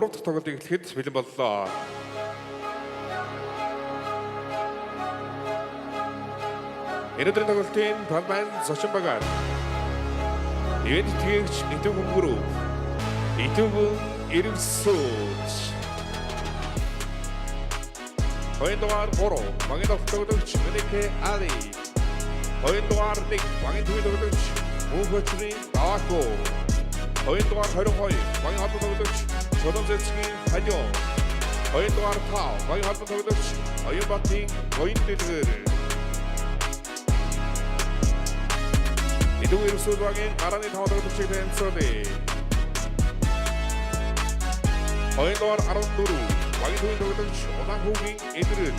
Урд тоглолтыг эхлэхэд бэлэн боллоо. Өнөөдрийн тоглолтын талбайн зочин багаар ивент тэтгэгч Итвэн групп, Итвэн Ирвсууч, хоёрдугаар Боро, багийн тоглогч Мэлэкэ Али, хоёрдугаар Ник, багийн тоглогч Мөнхөчрийн Дако, хоёрдугаар 22, багийн тоглогч Шодонцэцгийн Хажо, хоёрдугаар Тав, багийн тоглогч Оюнбатын Гоинтэлгэр, Итвэн Ирвсуугийн гарааны тоглогчийг танилцуулъя. хоёрдугаар 14, багийн тоглогч Улаанхүүгийн Эдрэл,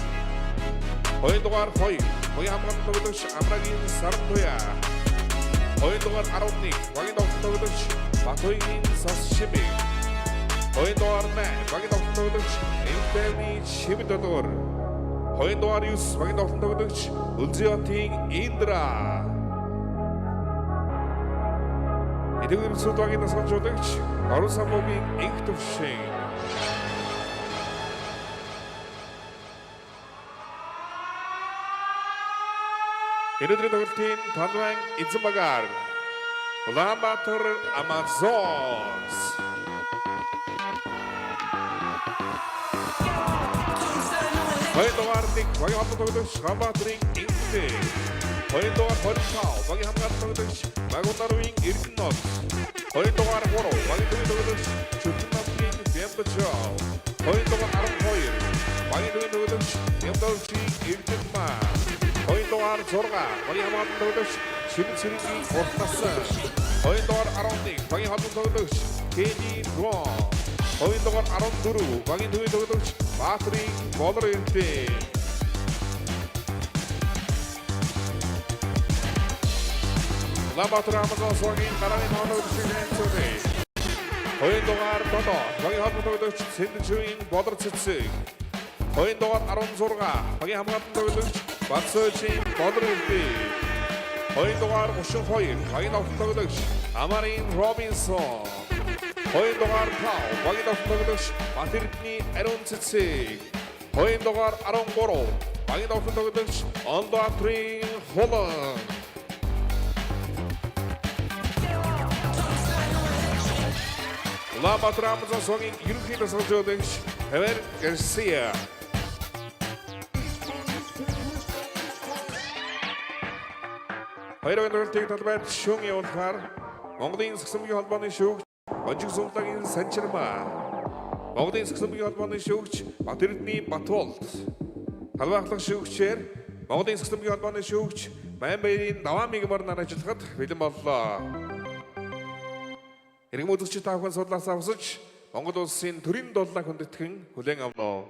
хоёрдугаар 2, багийн хамгаалалт тоглогч Амрагийн Сарантуя, хоёрдугаар 11, багийн тоглогч Батойгийн Сасшими, хоёрдугаар 8, багийн тоглогч Энтэний Шивдодор, хоёрдугаар 9, багийн тоглогч Улзиотын Индра. Итвэн Ирвсуугийн насгалжуулагч Орон самбуугийн их төвшин. Өнөөдрийн тоглолтын талбайн эзэн багаар Улаанбаатар Амазонс. Хоёрдугаар Ник, багийн хамгаалалт тоглогч Улаанбаатарын Интэ, хоёрдугаар 25, багийн хамгаалалт тоглогч Магунарын Эрдэнэт, хоёрдугаар 3, багийн тоглогч Чүтнамгийн Бямбажаа, хоёрдугаар 12, багийн тоглогч Ямдолчийн Эрдэнэт, хоёрдугаар 6, багийн хамгаалалт тоглогч Шимцэргийн Уртасан, хоёрдугаар 11, багийн хамгаалалт тоглогч Кэни Рон, хоёрдугаар 14, багийн тоглогч Баатрин Болорэнтэй. Улаанбаатар Амазонсгийн гарааны тоглогчийг танилцуулъя. Хоёрдугаар 7, багийн хамгаалалт тоглогч Сэндчүрийн Болор Цэцэг, хоёрдугаар 16, багийн хамгаалалт тоглогч Батсойчийн Болорэнтэй, хоёрдугаар 32, багийн тоглогч Амарын Робинсон, хоёрдугаар 5, багийн тоглогч Батэрдний Ариун Цэцэг, хоёрдугаар 13, багийн тоглогч Ондоатрын Холон. Улаанбаатар Амазонсгийн ерөнхий насгалжуулагч Хавер Гарсия. Хоёрын тоглолтын талбайд шүүн явуулахаар Монголын Сагсамгийн холбооны шүүгч Бонжиг Сунлагийн Санчирмаа, Монголын Сагсамгийн холбооны шүүгч Батэрдний Батболт, талбайхлах шүүгчээр Монголын Сагсамгийн холбооны шүүгч Баянбаярын Даваамигмар нар ажиллахад бэлэн боллоо. Иргэн үзэгч та бүхэн судлаасаа хүсэж Монгол улсын төрийн дулаан хүндэтгэн хүлээн авнаа.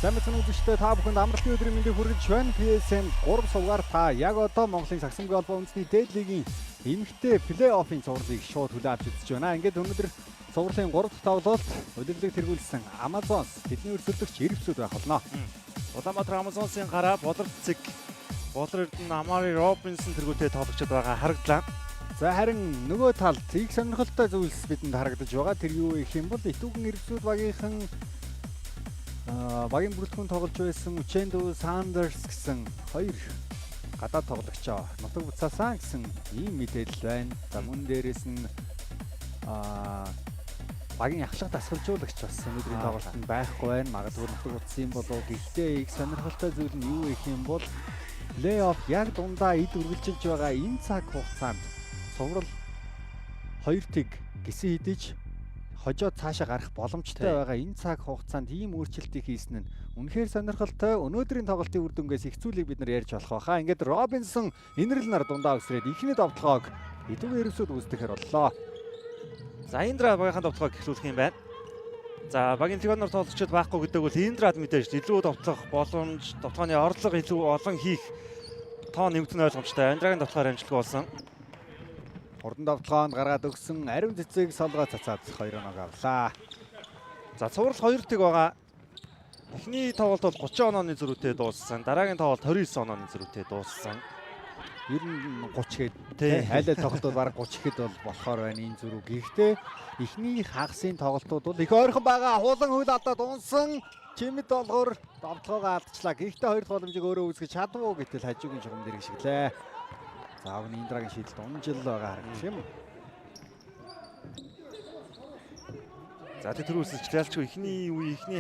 Сайн мэцэн үзэгчдээ та бүхэнд амралтын өдрийн мэндийг хүргэж байна. PSM 3 сувгаар та яг одоо Монголын Сагсамгийн холбоо үндэсний дээд лигийн эмэгтэй плей-оффын цувралыг шууд хүлээн авч үзэж байна. Ингээд өнөөдөр цувралын 3 дахь тоглолт удирдлыг тэргүүлсэн Amazons тэдний өрсөлдөгч Ирвсүүд байх болно. Улаанбаатар Amazons-ын гараа Болор Цэг, Болор Эрдэнэ Амари Робинсон тэргүүтэй тоглогчид байгаа харагдлаа. За харин нөгөө талд их сонирхолтой зүйлс бидэнд харагдаж байгаа. Тэр юу гэх юм бол Итүүхэн Ирвсүүд багийнхан багийн бүрэлдэхүүн тоглож байсан Ученду Сандерс гэсэн хоёр гадаад тоглогчоо нутаг буцаасан гэсэн ийм мэдээлэл байна. За мөн дээрээс нь багийн ахлах дасгалжуулагч бас өнөөдрийн тоглолтод байхгүй байна. Магадгүй нутаг буцсан болов. Гэхдээ их сонирхолтой зүйл нь юу гэх юм бол плей-офф яг дундаа эд үргэлжилж байгаа энэ цаг хугацаанд цуврал 2 тэг гисэн хідэж хожоод цаашаа гарах боломжтой байгаа энэ цаг хугацаанд ийм өөрчлөлтийг хийсэн нь үнэхээр сонирхолтой. Өнөөдрийн тоглолтын үр дүнгээс их зүйлийг бид нар ярьж болох байхаа. Ингээд Робинсон инэрл нар дундаа өсрээд ихний довтлогоог Итүүхэн Ирвсүүд үүсгэхээр боллоо. За Индра багийнхаа довтлогоог эхлүүлэх юм байна. За багийн легионоор тоглогчид байхгүй гэдэг бол Индрад мэдээж илүү довтлох боломж, довтлооны орлого илүү олон хийх тоо нэмэгдэн ойлгомжтой. Индрагийн довтлогоор амжилттай болсон. Хурдан довтлогоонд гаргаад өгсөн ариун цэцэг солгоо цацаад 2 оног авлаа. За цуврал 2 тэг байгаа. Эхний тоглолт бол 30 онооны зөрүүтэй дууссан. Дараагийн тоглолт 29 онооны зөрүүтэй дууссан. Ер нь 30 хэд хайлаа тоглолтууд баг 30 хэд бол болохоор байна энэ зөрүү. Гэхдээ эхний хагасын тоглолтууд бол их ойрхон байгаа. Хуулан хөл алдаад унсан. Чимэд долгоор довтлогоо алдчихлаа. Гэхдээ хоёр дахь боломжийг өөрөө үүсгэж чадвуу гэтэл хажуугийн чухам дээр гიშгэлээ. За авны Индрагийн шийдэлт унжил байгаа харагдах юм. За тэр үүсэлчлээлч эхний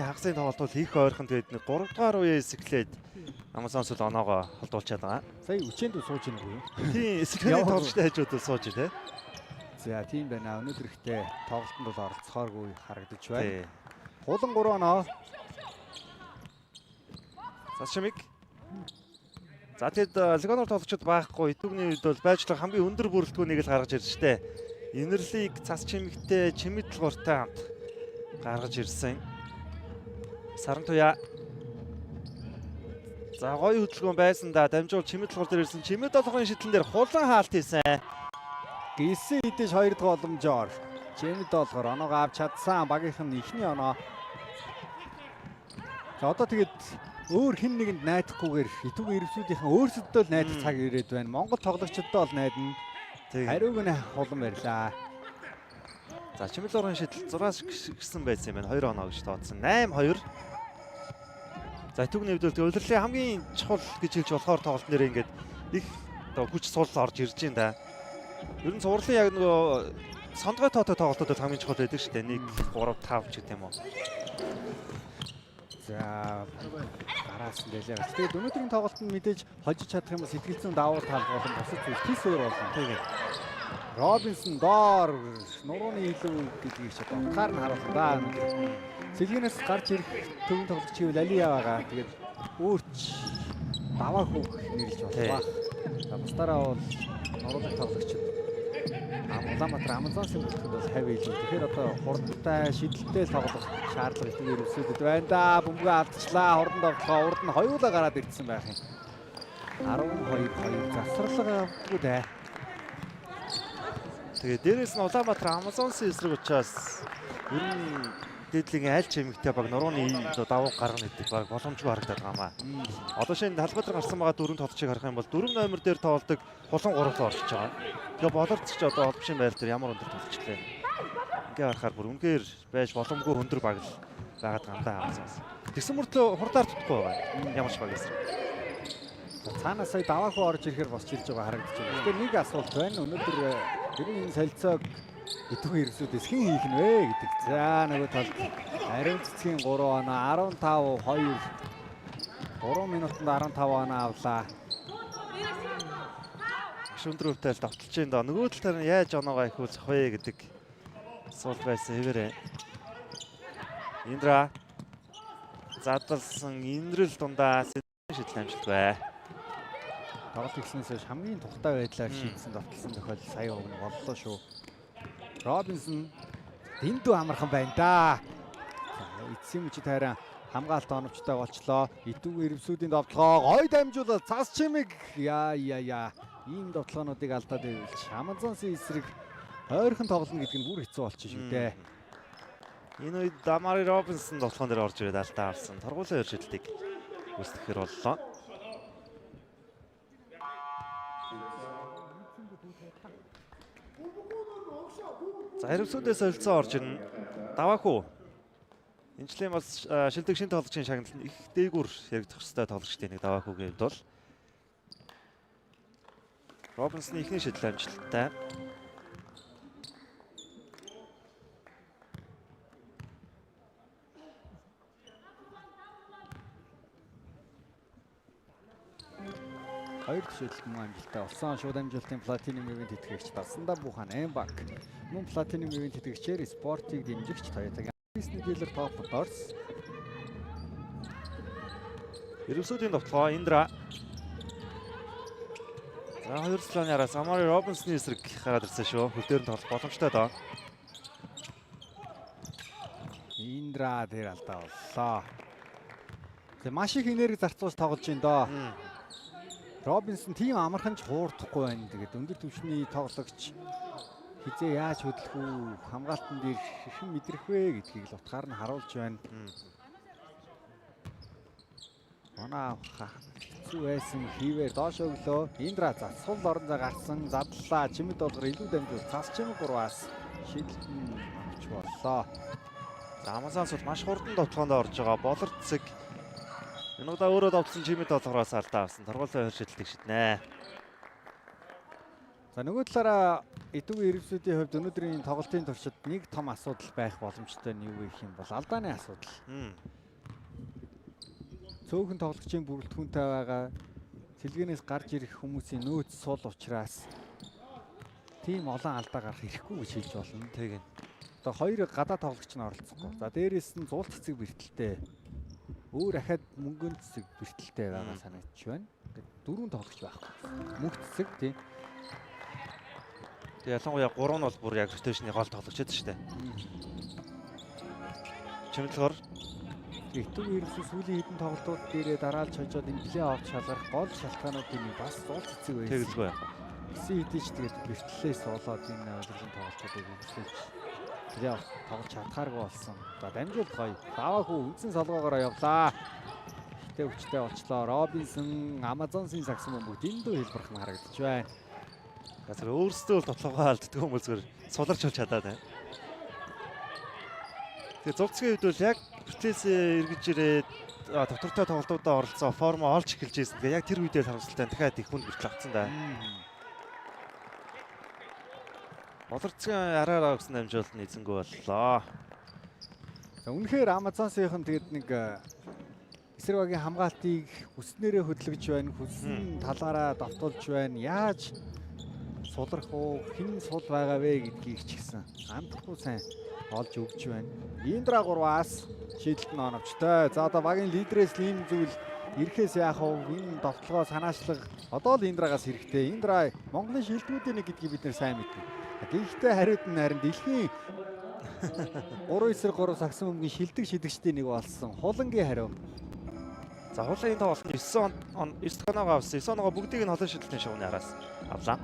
хагасын тоглолт бол их ойрхон тэгээд 3 дугаар үеэс эхлээд Amazons л оноогоо холдуулчаад байгаа. Сая Ученд сууж ийн үгүй юу? Тийм эсрэхний тоглолттой хажууд сууж тий. За тийм байна. Өнөөдөр ихтэй тоглолтод бол оролцохооргүй харагдаж байна. Хулан 3 оноо. За Шимиг. За тэгэд легионоор тоглогчид байхгүй. Итүүхний үед бол байжлага хамгийн өндөр бүрэлдэхүүнийг л гаргаж ирж штэ. Инэрлийг цас чимэгтэй чимэд толгоортой хамт гаргаж ирсэн. Сарантуя. За гоё хөдөлгөөн байсан да. Дамжуул чимэд толгоор дээр ирсэн. Чимэд толгойн шидлэн дээр хулан хаалт хийсэн. Гисэн хідэж 2 дахь боломжоор чимэд толгоор оноогоо авч чадсан. Багийнхан ихний оноо. За одоо тэгээд өөр хин нэгэнд найдахгүйгээр Итүүхэн Ирвсүүдийнхэн өөрсөдөө л найдах цаг ирээд байна. Монгол тоглогчдод бол найдана. Хариуг нь хулан барьлаа. За чимэл уран шидэл 6 гисэн байсан юм байна. 2 оноо гэж тооцсон. 8-2. За Итүүхний хувьд удирдлагын хамгийн чухал гэж хэлж болохоор тоглолт нэрээ ингээд их хүч сул орж ирж байна да. Ер нь цувралын яг нөгөө сондгой тоотой тоглолтууд хамгийн чухал байдаг шүү дээ. 1 3 5 ч гэдэг юм уу. За гараас нь дэлээ. Тэгээд өнөөдрийн тоглолтод мэдээж хожиж чадах юм бол сэтгэл зүйн давуу тал болон бусад зүйл тийс өөр болно. Тэгээд Робинсон доор нурууны илүү гэдгийг ч бодохоор нь харуулсан да. Сэлгэнээс гарч ирэх төвийн тоглогч ивэл Алия байгаа. Тэгээд өөрч даваа хөөх нэрлж боллоо. За бусдаараа бол нуруулах тоглогчид Улаанбаатар Amazons-ын бүлтгэнд бол 50 илүү. Тэгэхээр одоо хурдтай шидэлтэй тоглох шаардлага Итүүхэн Ирвсүүдэд байна да. Бөмбөгөө алдчихлаа. Хурдан довтлоо. Урд нь хоёулаа гараад ирсэн байх юм. 12-2 засварлага авдаггүй дээ. Тэгээ дээрээс нь Улаанбаатар Amazons-ын эсрэг учраас ер нь дээдлигийн аль ч эмэгтэй баг нурууны давуу гаргана гэдэг баг боломжгүй харагдаад байгаа юм аа. Одоо шинэ талбайд гарсан байгаа 4 тоглогчийг харах юм бол 4 номер дээр тоглодог хулан 3 руу орчиж байгаа. Тэгээ болорцч одоо олбшин байр дээр ямар өндөр тоглогчлээ. Ингээ харахаар бүр үнээр байж боломжгүй өндөр баг л байгаад байгаа юм да Amazons. Тэгсэн мөртлөө хурдаар тутахгүй байгаа. Ямар ч баг эсрэг. Цаанаас сая даваахуу орж ирэхээр босч ирж байгаа харагдаж байна. Тэгэхээр нэг асуулт байна. Өнөөдөр энэ солилцоог Итүүхэн Ирвсүүдээс хэн хийх нь вэ гэдэг. За нөгөө талд ариун цэцгийн 3 оноо 15-2 3 минутанд 15 оноо авлаа. Шүндрүү хөвтөл довтолж байна да. Нөгөө талаар нь яаж оноогоо ихүүлэх вэ гэдэг асуулт байсан хэвээрээ. Индра задлсан инрэл дундаа шийдэл амжилт бай. Тоглолт эхлснээс хамгийн тухтай байдлаар шийдсэн довтлсон тохиолдол сая өгнө боллоо шүү. Робинсон дэндүү амархан байна да. Эцсийн мөчид хараа хамгаалт оновчтой болчлоо. Итүүгийн ирвсүүдийн довтлогоо гой дамжуулаад цас чимэг яа. Ийм довтлогоонуудыг алдаад байвал Амазонсын эсрэг ойрхон тоглоно гэдэг нь бүр хэцүү болчих шүү дээ. Энэ үед Дамари Робинсон довтлогон дээр орж ирээд алдаа авсан. Торгуулийн өршөлтийг үүсгэхээр боллоо. За ирвсүүдээс солилцоо орж ирнэ. Даваагүй. Энэчлэн бас шилдэг шин тоглогчийн шагналд их дээгүүр яригдах ёстой тоглогчдын нэг Даваахүйгийн хувьд бол Робинсны ихний шийдэл амжилттай. Хоёр шийдэлт мөн амжилттай болсон. Шууд амжилтын Platinum Event тэтгэгч Дасанда Бухан Эмбак мөн Platinum Event тэтгэгчээр спортыг дэмжигч Toyota Business Dealer Top Motors. Ирвсүүдийн довтлогоо Индра. За хоёр слоны араас Амари Робинсны эсрэг хараад ирсэн шүү. Хөл дээр нь тоглох боломжтой доо. Индра дээр алдаа боллоо. Тэг маш их энерги зарцуулж тоглож байна доо. Робинсон тийм амархан ч хуурдахгүй байна. Тэгээд өндөр түвшний тоглогч хизээ яаж хөдлөх үү, хамгаалтан дээр хэрхэн мэдрэх вэ гэдгийг л утгаар нь харуулж байна. Манай хэцүү байсан хийвэр доош өглөө. Индра засвал орон зай гарсан, задлаа. Чимэд болгор илүү дамжуул. Цас чимэг 3-аас шийдэлтэн авч боллоо. За Амазонс бол маш хурдан довтлогоонд орж байгаа. Болорцэг энэ удаа өөрөө довтлсон чимэд болгороос алдаа авсан. Торгуулийн өршөлтийг шиднэ. За нөгөө талаараа Итүүгийн ирвсүүдийн хувьд өнөөдрийн тоглолтын туршид нэг том асуудал байх боломжтой нь юу гэх юм бол алдааны асуудал. Цөөхөн тоглогчийн бүрэлдэхүүнтэй байгаа сэлгээнээс гарч ирэх хүмүүсийн нөөц сул учраас тийм олон алдаа гарах хэрэггүй гэж хэлж болно. Тэг. Одоо хоёр гадаа тоглогч нь оролцохгүй. За дээрээс нь зуулт цэцэг бэртэлтэй. Өөр ахаад мөнгөн цэцэг бэртэлтэй байгаа санагдчих байна. Ингээд дөрвөн тоглогч байхгүй. Мөнх цэцэг тийм. Тэг ялангуяа 3 нь бол бүр яг ротейшны гол тоглогч байдаг шүү дээ. Чимэдлэгор Итүүгийн ирвсүүд сүүлийн хэдэн тоглолтууд дээрээ дараалж хожоод имплей авч шалгарах гол шалтгаануудын нэг бас зуулт цэцэг байсан. тэгэлгүй яг. Гэсэн хэдий ч тэгээд бэртлээс болоод энэ удирдлагын тоглолтуудыг үзлээч. Тэгээ тоглож чадхааргүй болсон. За дамжуулт гоё. Даваагүй үндсэн салгоогоор явлаа. Хитэ хүчтэй болчлоо. Робинсон, Амазонсын сагсан бөмбөг дэндүү хэлбэрх нь харагдаж байна. Газар өөрсдөө л тоглоогоо алддаг хүмүүс зүгээр суларч болж чадаад байна. Тэгээ зурцгийн үед бол яг бэртлээс эргэж ирээд доктортой тоглолтуудаа оролцсон формо олж эхэлж байсан. Тэгээ яг тэр үедээ харамсалтай дахиад их хүнд бэртэл авцсан да. Болорцгийн араараа өгсөн амжилт нь эзэнгүй боллоо. За үнэхээр Амазонсынхан тэгээд нэг эсрэг багийн хамгаалтыг хүснээрээ хөдөлгөж байна. Хүссэн талаараа довтолж байна. Яаж сулрах уу, хэн сул байгаа вэ гэдгийг ч гэсэн амтхгүй сайн олж өгч байна. Индра 3-аас шийдэлт нь оновчтой. За одоо багийн лидерээс ийм зүйл ирэхээс яах вэ? Энэ довтлогоо санаачлах одоо л Индрагаас хэрэгтэй. Индра Монголын шилдэгүүдийн нэг гэдгийг бид нэр сайн мэднэ. Гэхдээ хариуд нь харин дэлхийн 3-9-3 сагсан бөмбөгийн шилдэг шидэгчдийн нэг болсон. Хулангийн хариу. За хулын энэ тоглолт 9 оноогоо авсан. 9 оноогоо бүгдийг нь холын шилдэлтийн шугууны араас авлаа.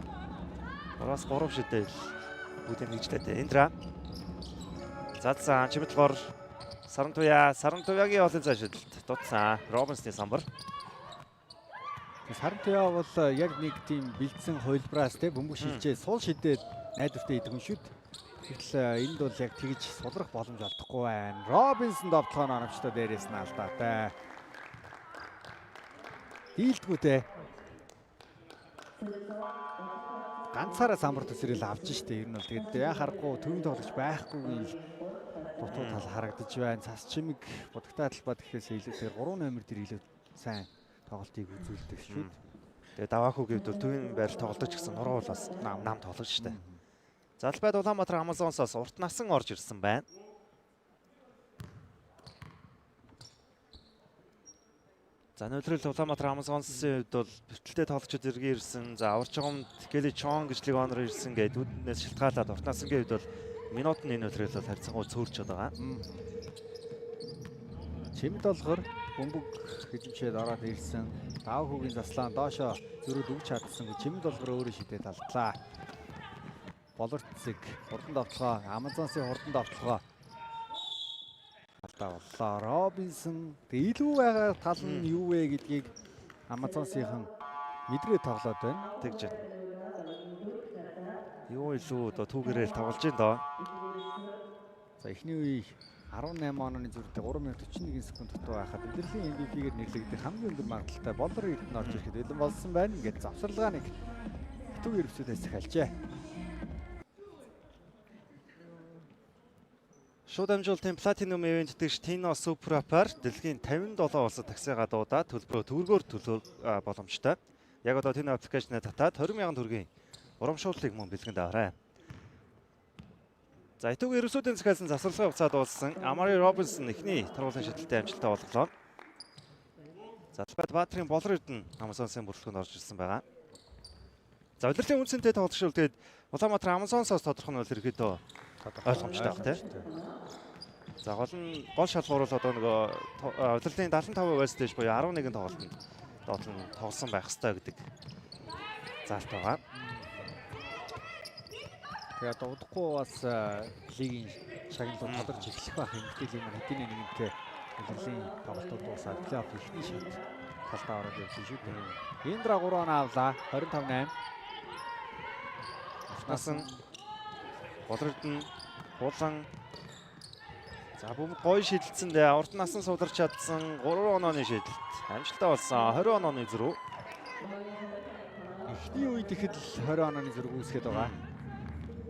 3-аас 3 шидэл бүгдийг нэгжлээ. Индра. За чимэдлэгор Сарантуягийн олон цай шидэлт дутсан. Робинсны самбар. Сарантуя бол яг нэг тийм бэлдсэн хувилбараас те бөмбөг шилжээ суул шидээд найдвартай идэвхэн шүд. Гэтэл энд бол яг тэгж сулрах боломж олдохгүй байна. Робинсон довтлогоо оновчтой дээрээс нь алдаатай. Дийлдгүүтэй. Ганцаараа самбар төсрөл авч штэ. Ер нь бол тэгээд яхахгүй төвийн тоглогч байхгүйгийн дутуу тал харагдаж байна. Цас чимэг будагтай талбад гэхээс илүүтэй 3 номер дээр илүү сайн тоглолтыг үзүүлдэг шүү. Тэгээ Даваахүйгийн хувьд төвийн байр тоглолтч гэсэн нуруу бол бас нам тоглож штэ. Залбайд Улаанбаатар Амазонсоос урт насан орж ирсэн байна. За нөлрөл Улаанбаатар Амазонсын хувьд бол бэлтгэлтэй тоглогчид иргэн ирсэн. За аварчгамд Келли Чон гэж лиг оноор ирсэн гэдэг үүднээс шилтгаалаад урт насангийн хувьд бол минут нь энэ нөлрөл бол харьцангуй цөөрч байгаа. Чимд болгор бөмбөг хэзэмшээд ороод ирсэн. Дав хүүгийн заслаан доошоо зөрүүд өгч чадсан. Чимд болгор өөрөө шидэд алдлаа. Болорцыг хурдан давталгаа, Амазонсын хурдан давталгаа. Алдаа боллоо. Робинсон илүү байгаа тал нь юу вэ гэдгийг Амазонсийнхан мэдрээ тоглоод байна. Тэгж байна. Юу илүү одоо түүгээрээ тоглож байна доо. За эхний үе 18 оны зүрхтэй 3 минут 41 секунд дутуу байхад удирдлагын MVP-гээр нэрлэгдэх хамгийн өндөр магадлалтай болор эрдэнэ орж ирэхэд бэлэн болсон байна. Ингээд завсарлагааныг хэвтүү ерөвсүүдээс захиалжээ. Шууд амжуулалтын Platinum event дэгш Tino Super App-аар дэлхийн 57 улсад таксигаа дуудаад төлбөрөө төгрөгөөр төлөх боломжтой. Яг одоо Tino аппликейшнээ татаад 20,000 төгрөгийн урамшууллыг мөн бэлгэнд аваарай. За итүүгийн ерөөсүүдийн захиалсан завсарлагын хугацаа дууссан. Amari Robinson эхний тургуулын шидэлтэй амжилттай болголоо. За Талбайд Баатрын болор эрдэнэ Амазонсын бүрэлдэхүүнд орж ирсэн байгаа. За удирдлагын үнцэнтэй тоглогч үлдээд Улаанбаатар Амазонсоос тодорхой нь ерөөхдөө ойлгомжтой баг тийм. За гол шалгуур бол одоо нөгөө удирдлагын 75%-аас дээш буюу 11 тоглолтод доотлон тоглосон байх ёстой гэдэг заалт байгаа. Тэгээд одоо удахгүй бас лигийн шагналууд тодорч эхлэх байх эмэгтэйлийн маань хэдийн нэгэнтэй удирдлагын тоглолтууд дуусаад плей-офф эхний шат талдаа ороод явж шүү дээ. Индра 3 оноо авлаа. 25-8. Насан болордон булан за бөмбөг гоё шидэлцэн дээ. Урд насан сударч чадсан 3 онооны шидэлт. Амжилттай болсон 20 онооны зөрүү. Эхний үед ихэд л 20 онооны зөрөг үүсгээд байгаа.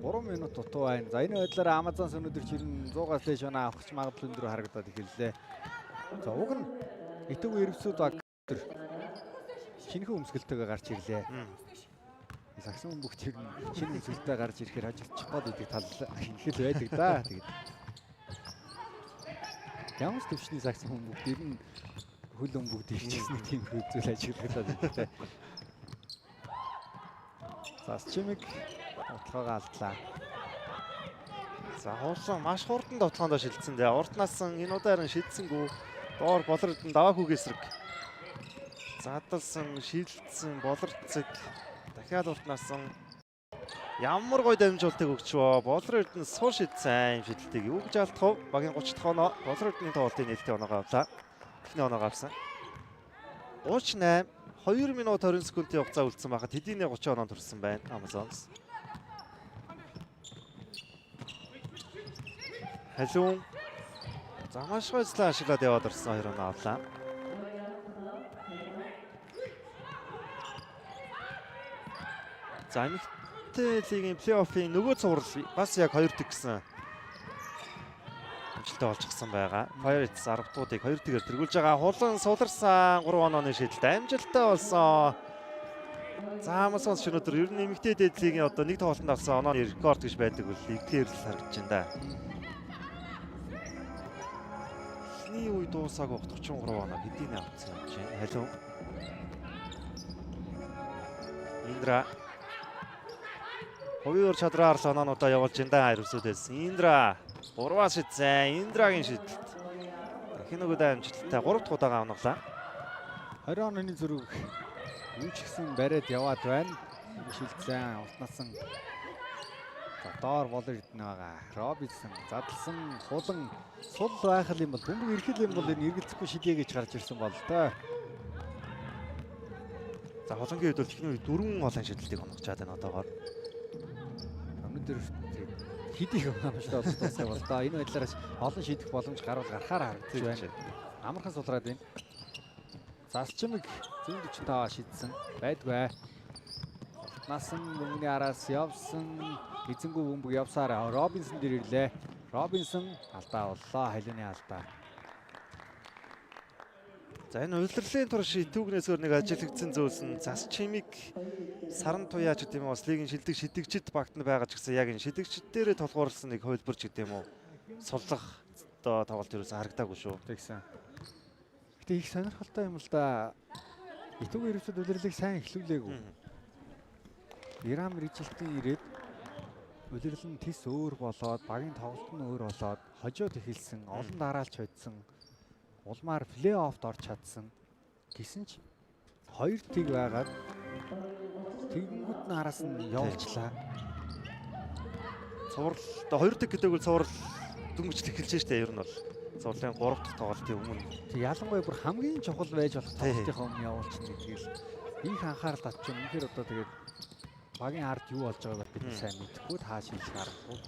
3 минут дутуу байна. За энэ байдлаар Амазонс өнөөдөр жирэн 100-аас дээш оноо авах ч магадлал өндөр харагдаад эхэллээ. За уг нь итүүгийн ерөвсүүд баг тэр шинэхэн өмсгөлтөөгөө гарч ирлээ. Сагсан бөмбөгт ер нь шинэ өмсгөлтөй гарч ирэхээр хожигдчих гээд идэг тал ихэнхэл байдаг да. Тэгээд ямар ч төвчний сагсан бөмбөгт ер нь хөл бөмбөгт ирчихсэн тийм зүйл ажиглагдаад байдаг. За чимэг отлогоо алдлаа. За хуулсан маш хурдан тоглоондоо шилжсэн дээ. Урднасан энэ удаар нь шидсэнгүү доор болор эрдэнэ даваа хүүгийн эсрэг. Задалсан, шилжсэн, болорцэг дахиад урднасан ямар гоё дамжуултыг өгчвөө. Болор эрдэнэ сул шидсэн шидэлтийг юу гэж алдах вэ? Багийн 30 дахь оноо болор эрдэнэ тоглолтын нээлттэй оноогоо авлаа. Эхний оноогоо авсан. 38 2 минут 20 секундын хугацаа үлдсэн байхад хэдийнэ 30 оноо төрсэн байна Amazons. Халуун. За маш гойцлаа ашиглаад яваад орсон 2 оноо авлаа. За эмэгтэй лигийн плей-оффын нөгөө цуврал бас яг 2 дэг гэсэн амжилттай болж гисэн байгаа. Pirates 10 дуутыг 2 дэгээр тэргүүлж байгаа. Хулан суларсан 3 онооны шидэлт амжилттай болсон. За Amazons өнөөдөр ер нь эмэгтэй дээдлигийн одоо нэг тоглолтод авсан онооны рекорд гэж байдаг бол эвгээр л харагдаж байна да. Эхний үе дуусаагүй 33 оноо хэдийн авцсан юм чинь. Халуун. Индра хувийн чадраар л оноонуудаа явуулж байна да ерөөсөөдөөс. Индра 3-аас шидсэн. Индрагийн шидэлт. Дахин нөгөө амжилттай 3 дахь удаага авнаглаа. 20 онооны зөрөг юу ч гэсэн бариад яваад байна. Шилжсэн, утнасан. За доор болор эрдэнэ байгаа. Робинсон задлсан, хулан сул байх юм бол бөмбөг ирэхэл юм бол энэ эргэлзэхгүй шидэ гэж гарч ирсэн бол тоо. За хулангийн үед бол техний үед 4 олон шидэлтийг онгочаад байна одоогоор. Өнөөдөр хидийг амжилттай олсон бол да энэ байдлаараас олон шийдэх боломж гарахаар харагдаж байна. Амархан сулраад байна. Засчмэг 145 шидсэн байдгүй. Насан бөмбөгийн араас явсан эзэнгүү бөмбөг явсаар Робинсон дээр ирлээ. Робинсон алдаа боллоо. Халууны алдаа. За энэ удирдлагын турш итүүгнээс өөр нэг ажиглагдсан зүйлс нь Засчмэг саран туяач гэдэг юм уу бас лигийн шилдэг шидэгчд багтанд байгаа ч гэсэн яг энэ шидэгчд дээрээ толгуурлсан нэг хөлбөрч гэдэг юм уу суллах одоо тоглолт юусэн харагдаагүй шүү. Тэгсэн. Гэтэ их сонирхолтой юм л да. Итүүгийн ерөөсөд удирдлагыг сайн эхлүүлээгүй. Ирам Рижилтийн ирээд удирдлал нь тис өөр болоод багийн тоглолт нь өөр болоод хожоод эхэлсэн олон дараалч хоцсон улмаар плей-оффт орж чадсан. Гэсэн ч 2 тэг байгаад тэгэнгүүт нь араас нь явуулчлаа. Цуврал одоо 2 тэг гэдэг бол цуврал дөнгөж эхэлж штэ ер нь бол. Цувралын 3 дахь тоглолтын өмнө. Тэг ялангуяа бүр хамгийн чухал байж болох тоглолтынхаа өмнө явуулчихна гэдгийг их анхаарал татчих юм. Үнэхээр одоо тэгээд багийн ард юу болж байгааг бид сайн мэдэхгүй таа шийдэх аргагүй.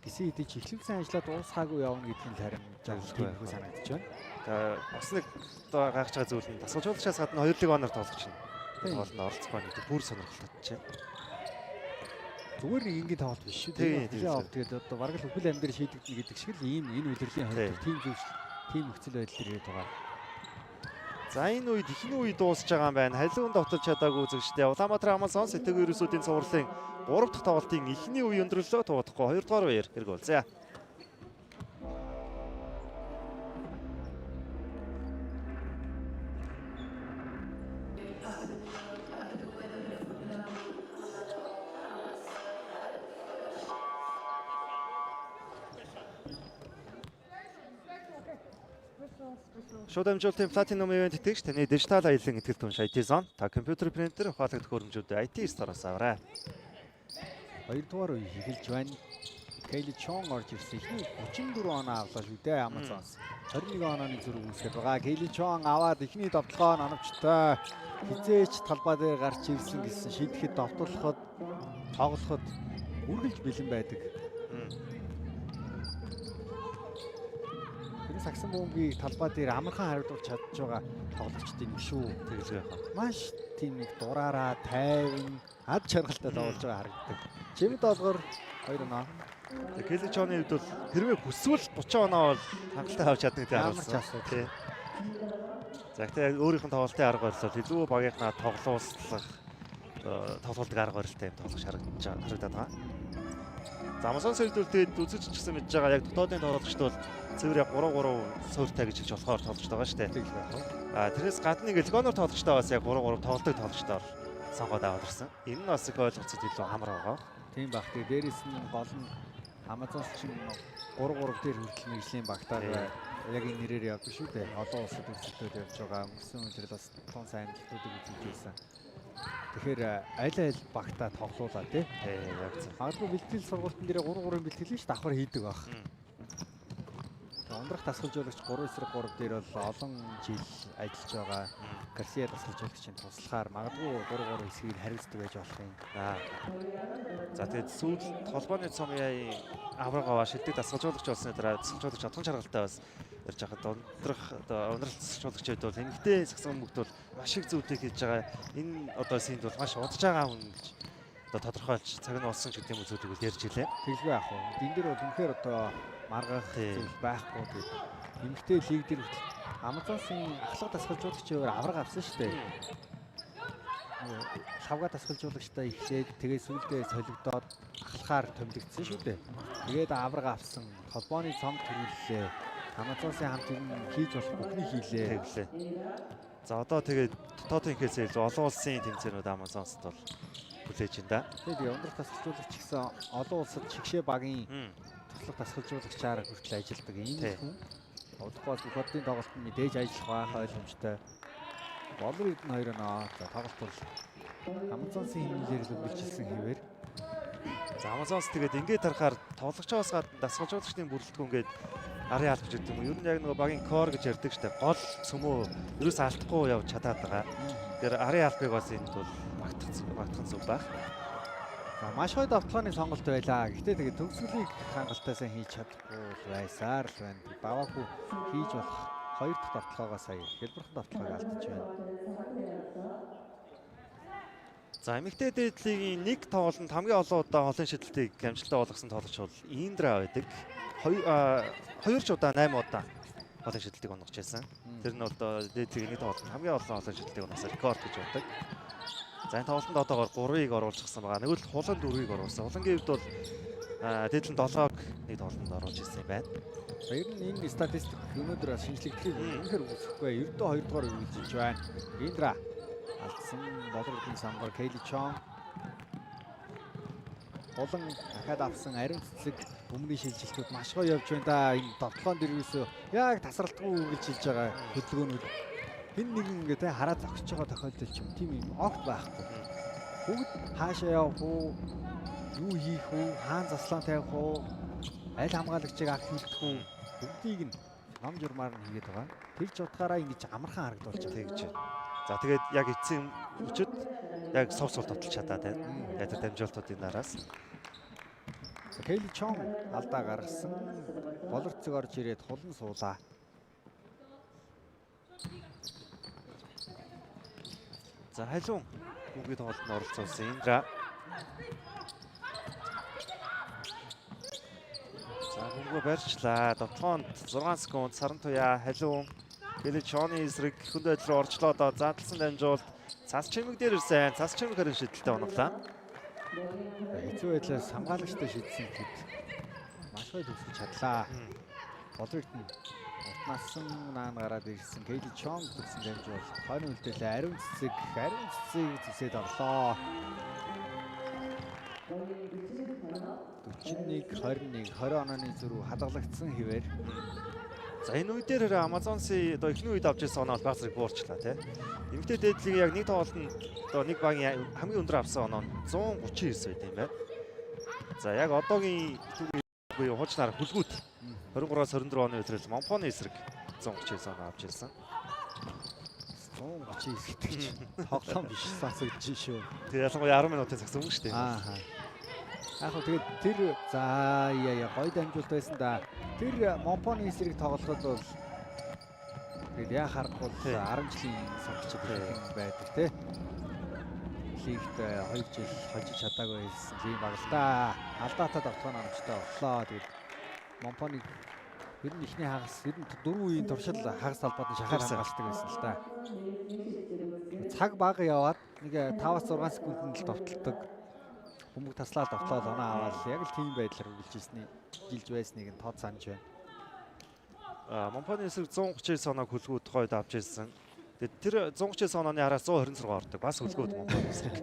Гэсэн хэдий ч эхлэл сайн ажиллаад дуусгаагүй явна гэдгийг харин жаалгүй санагдаж байна. Тэгээ бас нэг одоо гайхаж байгаа зүйл нь дасгалжуулагчаас гадна 2 лиг оноор тоглож байна. Тоглолтод оролцох байх гэдэг бүр сонирхолтой чинь. Зүгээр нэг ингийн тоглолт биш шүү. Тэгээд одоо бараг л хөл амьдэр шийдэгдэнэ гэдэг шиг л ийм энэ үеэрлийн хувьд тим зөвшл тим нөхцөл байдал ирээд байгаа. За энэ үед ихний үе дуусж байгаа юм байна. Халиун довтолж чадаагүй үзэгчтэй. Улаанбаатар Амазон Сэтгэл ерөөсүүдийн цувралын 3 дахь тоглолтын ихний үе өндөрлөө туудахгүй 2 дугаар үеэр эргүүл. За. Шууд амжилтын Platinum event итгэж таны дижитал аяллаа итгэл түнш IT Zone та компьютер принтер ухаалагдах хөрөмжүүд IT Store-оос аваарай. 2 дугаар үе эхэлж байна. Кейли Чон орж ирсэн. Эхний 34 оноо авлаа шүү дээ Amazon-с. 21 онооны зүрх үүсгэж байгаа. Кейли Чон аваад эхний довтлогоо оновчтой хизээч талбай дээр гарч ирсэн гэсэн шийдэхэд довтлоход тоглоход үргэлж бэлэн байдаг. Саксан бомбыг талбай дээр амархан хариулж чадж байгаа тоглогчдын нэг шүү. Тэгэлгүй яхаа. Маш тийм нэг дураараа тайван ад чаргалтай тоглож байгаа харагддаг. Жимми долгор 2 оноо. Келли Чоны хувьд бол хэрвээ хүсвэл 30 оноо бол хангалттай авч чаддаг гэж харуулсан. Тий. За гэхдээ өөрийнх нь тоглолтын арга барил илүү багийнхнаа тоглуулах тоглолтын арга барилтай юм тоглож харагдаад байгаа. За Amazon сэлдүүл тэгээд үзэж ч гэсэн мэдж байгаа яг дотоодын тоглогчд бол цэвэр 3-3 суурьтай гэж хэлж болохоор тоглож байгаа шүү дээ. Тэрнээс гадна нэг Элгоноор тоглогчтой бас яг 3-3 тоглолтыг тоглогчдоор сонгоод аваад ирсэн. Энэ нь бас их ойлголцоод илүү хамар байгаа. Тийм баг. Тэгээд дээрэс нь гол нь Amazon чинь 3-3 дээр хүртэл мэржлийн багтаар яг энэ нэрээр явдаг шүү дээ. Олон улсад өрсөлдөд явж байгаа. Өнгөрсөн үеэр бас тун сайн амжилтуудыг үзүүлсэн. Тэгэхээр аль багтаа тоглоулаа тий. Яг зөв. Магадгүй бэлтгэл сургалтын дээр 3-3 бэлтгэл нь давхар хийдэг баг. Ундрах дасгалжуулагч 3-3 дээр бол олон жил ажиллаж байгаа. Гарсиа дасгалжуулагчийн туслахаар магадгүй 3-3 хэсгийг хариуцдаг байж болох юм. За тэгээд сүүл холбооны цомын аврагава шилдэг дасгалжуулагч болсны дараа дасгалжуулагч чадхан чаргалтай бас ярьж байхад ундрах дасгалжуулагчид бол эмэгтэй сагсан мөгт бол маш их зүйтэй хийж байгаа. Энэ одоо синд бол маш удаж байгаа хүн гэж одоо тодорхойлж цаг нь болсон ч гэдэг юм зүйлийг ярьж илээ. Тэглгүй яах вэ? Энд дээр бол үнэхээр одоо маргах зүйл байхгүй гэдэг. Эмэгтэй лиг дээр Amazon-сын ахлах дасгалжуулагчээр авраг авсан шүү дээ. Лавга дасгалжуулагчтай эхлээд тэгээ сүүлдээ солигдоод ахлахаар томилогдсон шүү дээ. Тэгээд авраг авсан холбооны цомд төрүүллээ. Amazon-сын хамт ер нь хийж болох бүхнийг хийлээ. Тэглээ. За одоо тэгээд дотоодын ихээсээ илүү олон улсын тэмцээнүүд Amazon-ст бол хүлээж байна да. Тэгээд ундрах дасгалжуулагч гэсэн олон улсад шигшээ багийн туслах дасгалжуулагчаар хүртэл ажилладаг ийм хүн. Удахгүй бол Бохотын тоглолтод мэдээж ажиллах байх ойлгомжтой. Болор эдэн 2 оноо. За тоглолт бол Amazon-сын хэмнэлээр л үргэлжилсэн хэвээр. За Amazon-с тэгээд ингээд харахаар тоглогчоос гадна дасгалжуулагчдын бүрэлдэхүүн ингээд арын алт гэж гэдэг юм. Ер нь яг нөгөө багийн core гэж ярьдаг штэ. Гол сүмөө ерөөс алдахгүй явж чадаад байгаа. Тэгэхээр арын албыг бас энд бол багтах зүг байх. За маш гоё давтлагын сонголт байлаа. Гэхдээ тэгээд төгсгөлийг хангалттай сайн хийж чадахгүй байсаар л байна. Даваагүй хийж болох 2 дахь давтлагаа сая хэлбэрхэн давтлагыг алдчих байна. За эмэгтэй дээд лигийн нэг тоглолтод хамгийн олон удаа холын шидэлтийг амжилттай болгосон тоглогч бол Индра байдаг. 2 ч удаа 8 удаа холын шидэлтийг онгож байсан. Тэр нь одоо дээд лигийн нэг тоглолтод хамгийн олон холын шидэлтийг онгосон рекорд гэж байдаг. За энэ тоглолтод одоогоор 3-ыг оруулчихсан байгаа. Нэг л хулан 4-ыг оруулсан. Хулангийн хувьд бол дээдлэн 7-г нэг тоглолтод оруулж ирсэн юм байна. За ер нь энэ статистик өнөөдөр шинжлэхдээ үнэхээр үсэхгүй. Ердөө 2 дугаар үргэлжлэж байна. Индра алдсан боловсролын самбар Кейли Чон. Улан дахиад авсан ариун цэцэг өмнөний шилжилтүүд маш гоё явж байна да. Энэ довтлоонд дэрвээсөө яг тасралтгүй үргэлж хийж байгаа хөдөлгөөнүүд хэн нэгэн ингээд хараад зогсож байгаа тохиолдол ч юм тийм юм огт байхгүй. Бүгд хаашаа явах уу? Юу хийх үү? Хаан заслан тавих уу? Аль хамгаалагчийг авч үлдэх үү? Бүгдийг нь ном журмаар нь хийгээд байгаа. Тэр ч утгаараа ингэж амархан харагдуулж байгаа. Тэгж байна. За тэгээд яг эцсийн өчөд яг сов тотолж чадаад байна. Яг тэр дамжуултуудын нараас. Кейли Чон алдаа гаргасан. Болорцог орж ирээд хулан суулаа. За халуун бүгд тоглолтод оролцуулсан Индра. За бүгд барьчлаа. Довтлоонд 6 секунд Сарантуяа халуун Кейли Чоны эсрэг хүнд байдал руу орчлоо одоо задлсан дамжуулт цас чимэг дээр ирсэн. Цас чимэг харин шидэлтэй оноглаа. Хэцүү байдлаас хамгаалагчтай шийдсэн хэд маш гоё төгсөж чадлаа. Болорт нь уртнасан наан гараад ирсэн Кейли Чон төгсөн дамжуул 20 үлдээлээ ариун цэцэг зүсээд орлоо. 41-21 20 онооны зүрх хадгалагдсан хэвээр. За энэ үе дээр Амазонсын одоо эхний үед авч ирсэн оноо бол баг зэрэг буурчлаа тий. Эмэгтэй дээдлийг яг нэг тоглолтод одоо нэг багийн хамгийн өндөр авсан оноо нь 139 байт юм байна. За яг одоогийн буюу хуучнаар хүлгүүд 23-аас 24 оны үеэрс Монпоны эсрэг 139 оноо авч ирсэн. 139 гэж тоглоом биш сасагч шүү. Тэгээ ялангуяа 10 минутын цагс өмнө шүү дээ. Ааха. Яг нь тэгээд тэр за яа гоё дамжуулт байсан да. Тэр Монпоны эсрэг тоглоход бол тэгээд яа харахгүй 10 жилийн согч байдаг тий. Лигт 2 жил хожиж чадаагүй байсан тийм баг л да. Алдаатай давтгаан амжтай боллоо. Тэгээд Монпоныг ер нь ихний хагас ер нь 4 үеийн туршил хагас талбайд шахаар хамгаалдаг байсан л да. Цаг бага яваад нэг 5-6 секундэд л довтолдог. Бөмбөг таслаад довтлоод оноо аваад яг л тийм байдлаар үргэлжилжсэн жилж байсныг нь тод санаж байна. Монпоны эсрэг 139 оноо хүлгүүд хойд авч ирсэн. Тэгээд тэр 139 онооны араас 126 ордог. Бас хүлгүүд Монпоны эсрэг.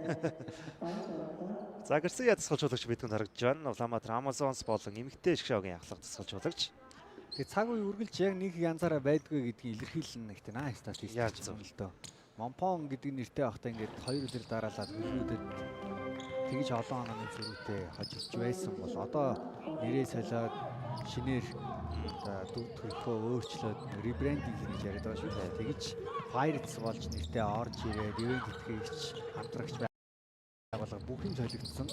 За гэрсэн ядсгалжуулагч бидэнд харагдж байна. Улаанбаатар Амазонс болон эмэгтэй шгшоогийн явхлах дасгалжуулагч. Тэгээд цаг үе үргэлж яг нэг янзаараа байдгүй гэдгийг илэрхийлнэ гэхдээ наа статистик юм л дөө. Монпон гэдэг нэртэй байхдаа ингээд 2 өдөр дараалаад хөлнүүдэд тэгж олон онооны зүрхтэй хожигдж байсан бол одоо нэрээ солиод шинээр төлөвлөгөө өөрчлөөд ребрендинг хийж яриад байгаа шүү дээ. Тэгж Pirates болж нэртэй орж ирээд ивент тэтгэгч хамтрагч байгууллага бүхэн солигдсон.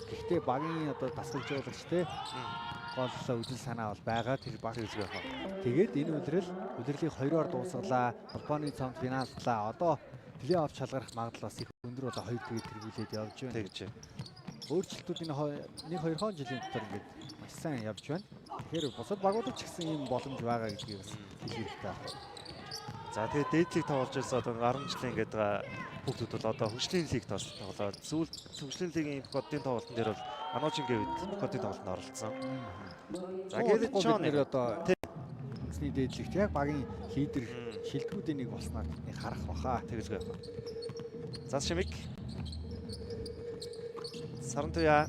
Гэхдээ багийн одоо дасгалжуулагчтэй гол үзэл санаа бол байгаа тэр баг үзгээ хаа. Тэгээд энэ удирлыг 2-оор дуусгалаа. Холбооны цомд финаллаа. Одоо плей-офф шалгарах магадлал бас их өндөр болоо 2 тэгээд тэргүүлээд явж байна. Тэгж. Өөрчлөлтүүд энэ 1-2 жилийн дотор ингээд маш сайн явж байна. Тэгэхээр бусад багуудад ч гэсэн ийм боломж байгаа гэдгийг бас хэлэх хэрэгтэй байна. За тэгээд дээдлийг тоглож байсан одоо 10 жилийн ингээд хүүхдүүд бол одоо хөгжлийн лигт бас тоглоод сүүлд хөгжлийн лигийн кодын тоглолтын дээр бол Аножингийн үед кодын тоглолтод оролцсон. За Кейли Чон нэр одоо эзний дээдлэгт яг багийн лидер шилдэгүүдийн нэг болсноор бидний харах баха. Тэгэлгүй байна. За Шимик. Сарантуяа.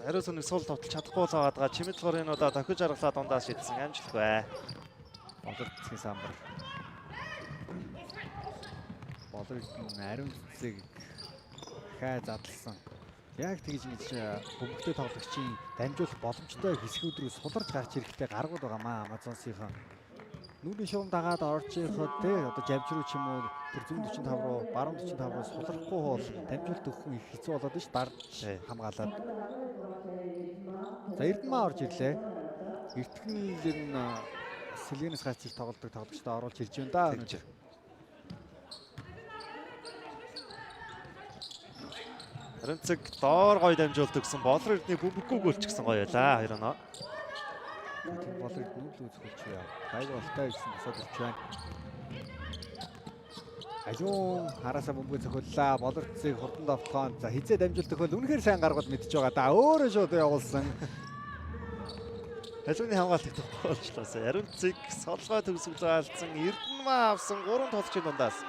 Ариус нэг сул товтолж чадахгүй л байгаа. Чимэд болохоор энэ удаа тохиж аргалаа дундаа шийдсэн амжилтгүй. Болорцгийн самбар. Болорт ариун цэцэг хай задлсан. Яг тэгж ингэж бөмбөгтэй тоглогчийн дамжуулах боломжтой хэсгүүд рүү суларч гарч ирэхдээ гаргууд байгаамаа Амазонсынхан. Нүрийн шуурм дагаад орж ирэх те одоо жавж руу ч юм уу тэр 145 руу баруун 45 руу сулрахгүй бол дамжуулт өгөх нь их хэцүү болоод ш дарж хамгаалаад. За Эрдэнэ орж ирлээ. Эртгэнээр нь Селенес гацчих тоглодог тоглогчтой оруулж ирж байна да. Өнөөдөр. Харинцэг доор гоё дамжуулт өгсөн. Болор Эрдэнэ бөмбөггүй гөлчихсэн гоё байлаа 2 оноо. Тэр Болор нүүл үзүүлж яа. Гайг болтой гэсэн босоод ирж байна. Ажуу хараасаа бөмбөг цохиуллаа. Болорцыг хурдан давтгаан. За хизээ дамжуулт өгөхөл үнэхээр сайн гаргууд мэдж байгаа да. Өөрөө шууд явуулсан. Халууны хамгаалт их тохиолчлоосаа. Ярунцэг солгой төгсгөл алдсан. Эрдэнэ авсан 3 тоглогчийн дундаас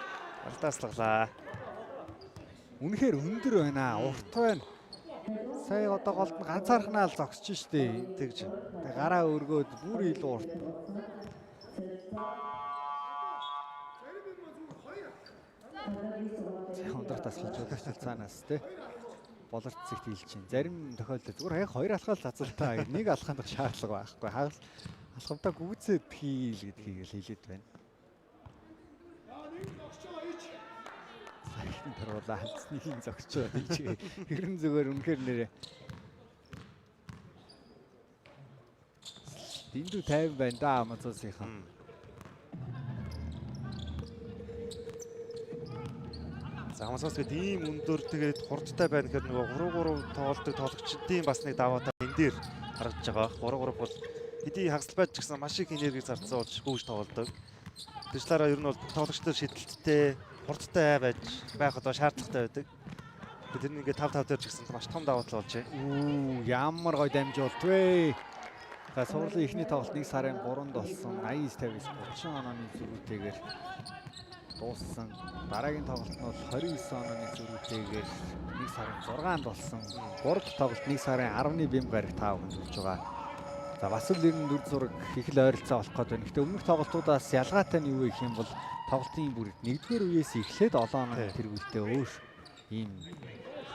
алдааслаа. Үнэхээр өндөр байна. Урт байна. сая одоо голд нь ганцаархнаа л зогсож штэ. Тэгж. Тэг гараа өргөөд бүр илүү урт. Хондор тасалж удаач цаанаас те. Болорт зэгт хэлж чинь. Зарим тохиолдолд зүгээр яг хоёр алхаал зазалтаа нэг алхаанд шаардлага байхгүй. Хагас алхамдаа гүгцээд хийл гэдгийг л хэлээд байна. Сайхан даруулаа хандсны зогсчоо хийж хэрэн зүгээр үнэхээр нэрээ. Дэндүү 50 байна да Амазонсынхан. За Амазонс гээд ийм өндөр тэгээд хурдтай байна гэхээр нөгөө 3-3 тоглолтыг тоглогчдын бас нэг даваа тал энэ дээр харагдаж байгаа. 3-3 бол хэдий хагасл байж ч гэсэн маш их энерги зарцсан болж гүйж тоглодог. Тэжлаараа ер нь бол тоглогчдод шидэлттэй, хурдтай байж байх одоо шаардлагатай байдаг. Тэр нь ингээд 5-5 дээр ч гэсэн маш том даваа тал болж байна. Ямар гоё дамжуулт вэ? За сурлын ихний тоглолт 1 сарын 3-нд болсон 89-59 30 онооны зөрүүтэйгээр дууссан. Дараагийн тоглолт нь бол 29 онооны зөрүүтэйгээр 1 сарын 6-нд болсон. 3 дахь тоглолт 1 сарын 10-ны бэм гараг 5 хүн зурж байгаа. За бас л 94 зураг их л ойролцоо болох гэдэг. Гэхдээ өмнөх тоглолтуудаас ялгаатай нь юу гэх юм бол тоглолтын бүр 1-р үеэс эхлээд 7 онооны тэргүүлтэй өөр ийм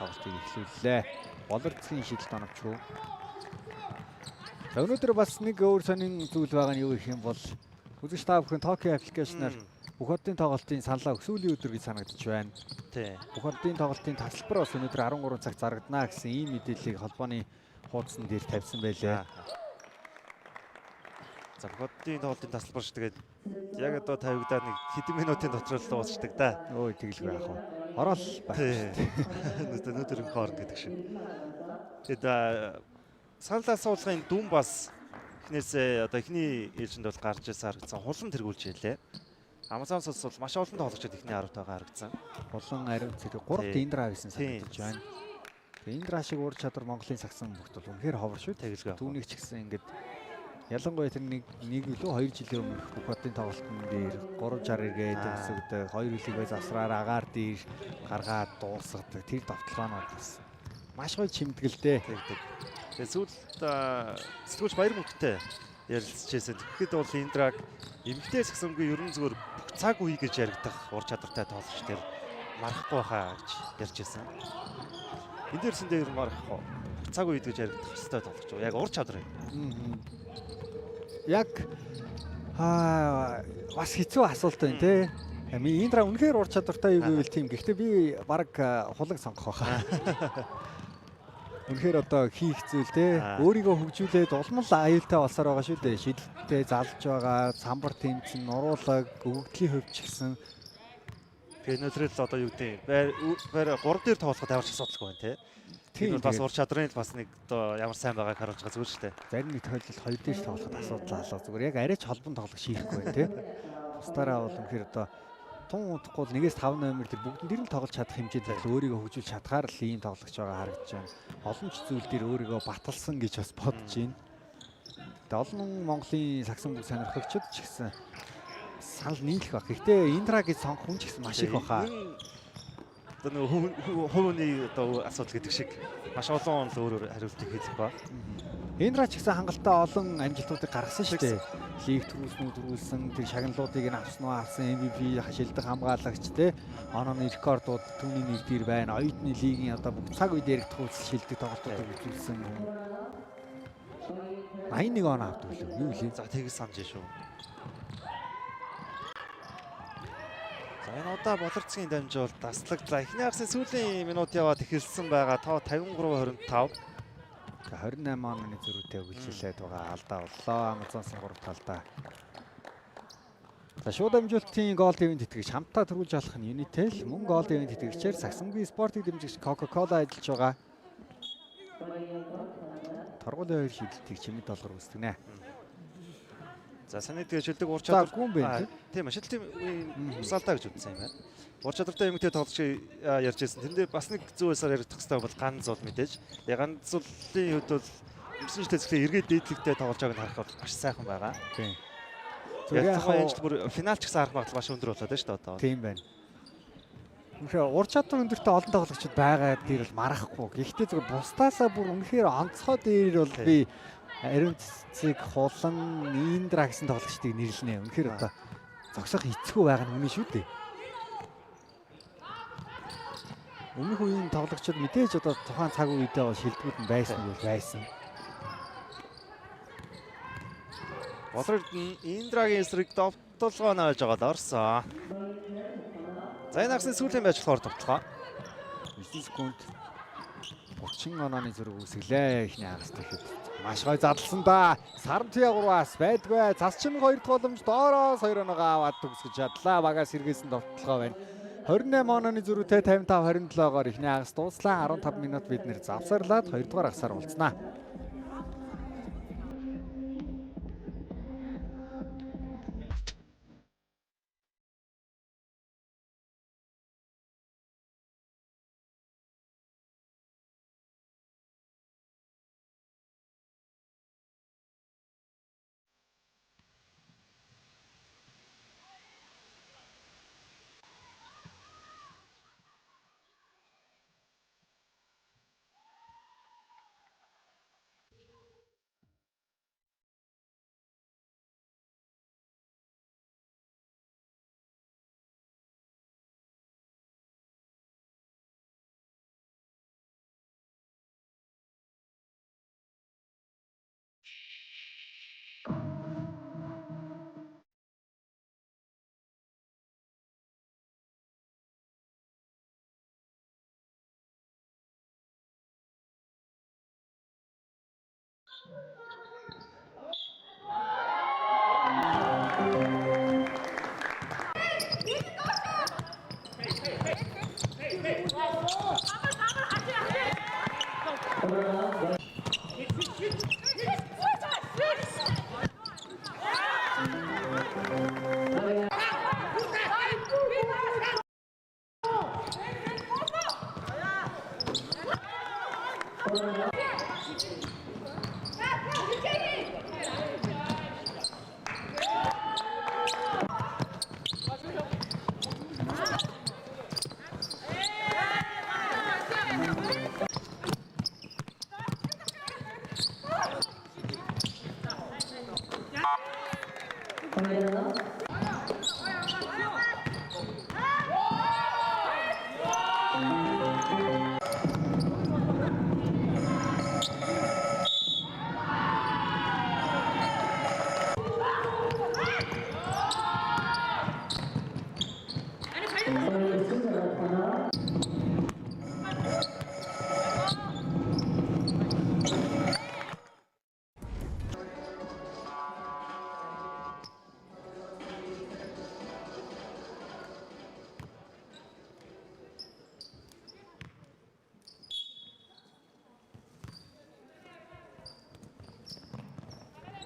тоглолтыг эхлүүллээ. Болорцгийн шидэлт оновчгүй. За өнөөдөр бас нэг өөр сонин зүйл байгаа нь юу гэх юм бол үзэгч та бүхэн Tokyo аппликейшнаар бүх одын тоглолтын саналаа өсвөлийн өдөр гэж санагдаж байна. Тий. Бүх одын тоглолтын тасалбар бас өнөөдөр 13 цагт зарагдана гэсэн ийм мэдээллийг холбооны хуудсан дээр тавьсан байлээ. За бүх одын тоглолтын тасалбар ш тэгээд яг одоо тавигдаад нэг хэдэн минутын дотор л дуусчдаг да. Өө тэгэлгүй яах вэ? Орол байх. Өнөөдөр хоорн гэдэг шиг. Тэгээд санал асуулгын дүн бас эхнээсээ одоо эхний ээлжинд бол гарч ирсэн харагдсан. Хулан тэргүүлж ялээ. Амазонс бол маш олон тоглогчид эхний 10-тойгоо харагдсан. Хулан ариун зэрэг 3 Индра байсан санагдаж байна. Индра шиг ур чадвар Монголын сагсан бүгд бол үнэхээр ховор шүү. Тэгэлгүй. Түүнийг ч гэсэн ингээд ялангуяа тэр нэг илүү 2 жилийн өмнөх бүх одын тоглолтын дээр 360 эргээд өсөгдөг 2 үлийгээ завсраар агаар дээр гаргаад дуусгадаг. Тэр давталгаанууд бас маш гоё чимтгэлтэй. Тэгээд сүүлд сэтгүүлч баяр мөнгөтэй ярилцчихсэн. Тэгэхэд бол Индраг эмгтэй сагсангүй ерөн зүгээр бүх цаг үе гэж яригдах ур чадвартай тоглогч тэр марахгүй байхаа гэж ярьж байсан. Энд дээрсэндээ ер нь марахгүй цаг үе гэж яригдах хэрэгтэй тоглогч. Яг ур чадвар юм. Яг бас хэцүү асуулт байна те. Индра үнэхээр ур чадвартай юу гэвэл тийм. Гэхдээ би баг хулаг сонгох байхаа. Үнэхээр одоо хийх зүйл те. Өөрийгөө хөгжүүлээд улмал аюултай болсоор байгаа шүү дээ. Шидэлттэй залж байгаа, самбар тэмцэн, нуруулаг, өгөгдлийн хөвч гисэн. Тэгээ өнөөдрөл одоо юу гэдэг байр 3 дээр тоглоход ямар ч асуудалгүй байна те. Тийм бас ур чадрын бас нэг одоо ямар сайн байгааг харуулж байгаа зүгээр шүү дээ. Зарим нэг тохиолдолд 2 дээр тоглоход асуудал алга зүгээр. Яг арайч холбон тоглох шийхгүй байна те. Бусдаараа бол үнэхээр одоо тун удахгүй 1-5 номер тэр бүгдэн л тоглож чадах хэмжээнд өөрийгөө хөгжүүлж чадхаар л ийм тоглогч байгаа харагдаж байна. Олон ч зүйл дээр өөрийгөө баталсан гэж бас бодож байна. Тэгээ олон Монголын сагсан бүс сонирхогчид ч гэсэн санал нийлэх баг. Гэхдээ Индра гэж сонгох хүн ч гэсэн маш их баха. Одоо нэг хувийн одоо асуудал гэдэг шиг маш олон л өөрөөр хариултыг хийх ба. Индра ч гэсэн хангалттай олон амжилтуудыг гаргасан шүү дээ. Лиг төрүүлсэн, тэр шагналуудыг нь авсан MVP шилдэг хамгаалагч те. Онооны рекордууд түүний нэг дээр байна. Оюутны лигийн одоо бүх цаг үед яригдах үйлс шилдэг тоглолтуудыг үзүүлсэн хүн. 81 оноо авдаг лөө. Юу вэ? За тэгж санаж шүү. За энэ удаа болорцгийн дамжуул таслаг. За эхний хагасны сүүлийн минут яваад эхэлсэн байгаа. Тоо 53-25. 28 онооны зөрүүтэй өгүүлжлээд байгаа алдаа боллоо. Амазонсын 3 талдаа. За шууд дамжуулалтын гол ивент тэтгэгч хамтдаа төрүүлж авах нь Unitel, мөн гол ивент тэтгэгчээр Сагсангийн спортыг дэмжигч Coca-Cola ажиллаж байгаа. Торгуулийн 2 шийдэлтийг чимэд доллар үүсгэнэ. За саний тэгээ шилдэг ур чадвар гүн бэ. Тийм шилдэг усаалтаа гэж үзсэн юм байна. Ур чадвартай эмэгтэй тоглогч ярьж байсан. Тэндээ бас нэг зүүсээр яригдах хэрэгтэй бол ганц зул мэдээж. Тэгээ ганц зулын хувьд бол өнгөрсөн жилээс эхлээ эргээд дээдлэгтэй тоглож байгааг харах бол маш сайхан байгаа. Тийм. Яг тухайн ажил бүр финал ч гэсэн харах магадлал маш өндөр болоод байна шүү дээ одоо. Тийм байна. Үнэхээр ур чадвар өндөртэй олон тоглогчид байгаа дээр л марахгүй. Гэхдээ зөвхөн бусдаасаа бүр үнэхээр онцгой дээр бол би ариун цэцэг, хулан, Индра гэсэн тоглогчдыг нэрлэнэ. Үнэхээр одоо зогсох эцгүй байгаа нь үнэ шүү дээ. Өмнөх үеийн тоглогчид мэдээж одоо тухайн цаг үедээ бол шилдэгүүд нь байсан. Болорд нь Индрагийн эсрэг довтлогоо нааж байгаад орсон. За энэ агсны сүүлийн байж болохоор довтлогоо. 9 секунд 30 онооны зэрэг үсгэлээ ихний агаас тэгэхэд маш гой задлсан да. Сарамтын агуураас байдгүй. Засчин 2 дахь боломж доороос 2 оноогоо аваад төгсгөж чадлаа. Багаас сэргээсэн довтлогоо байна. 28 онооны зөрүүтэй 55-27-оор ихний агаас дууслаа. 15 минут бид нэр завсарлаад 2 дугаар агсаар уулзнаа.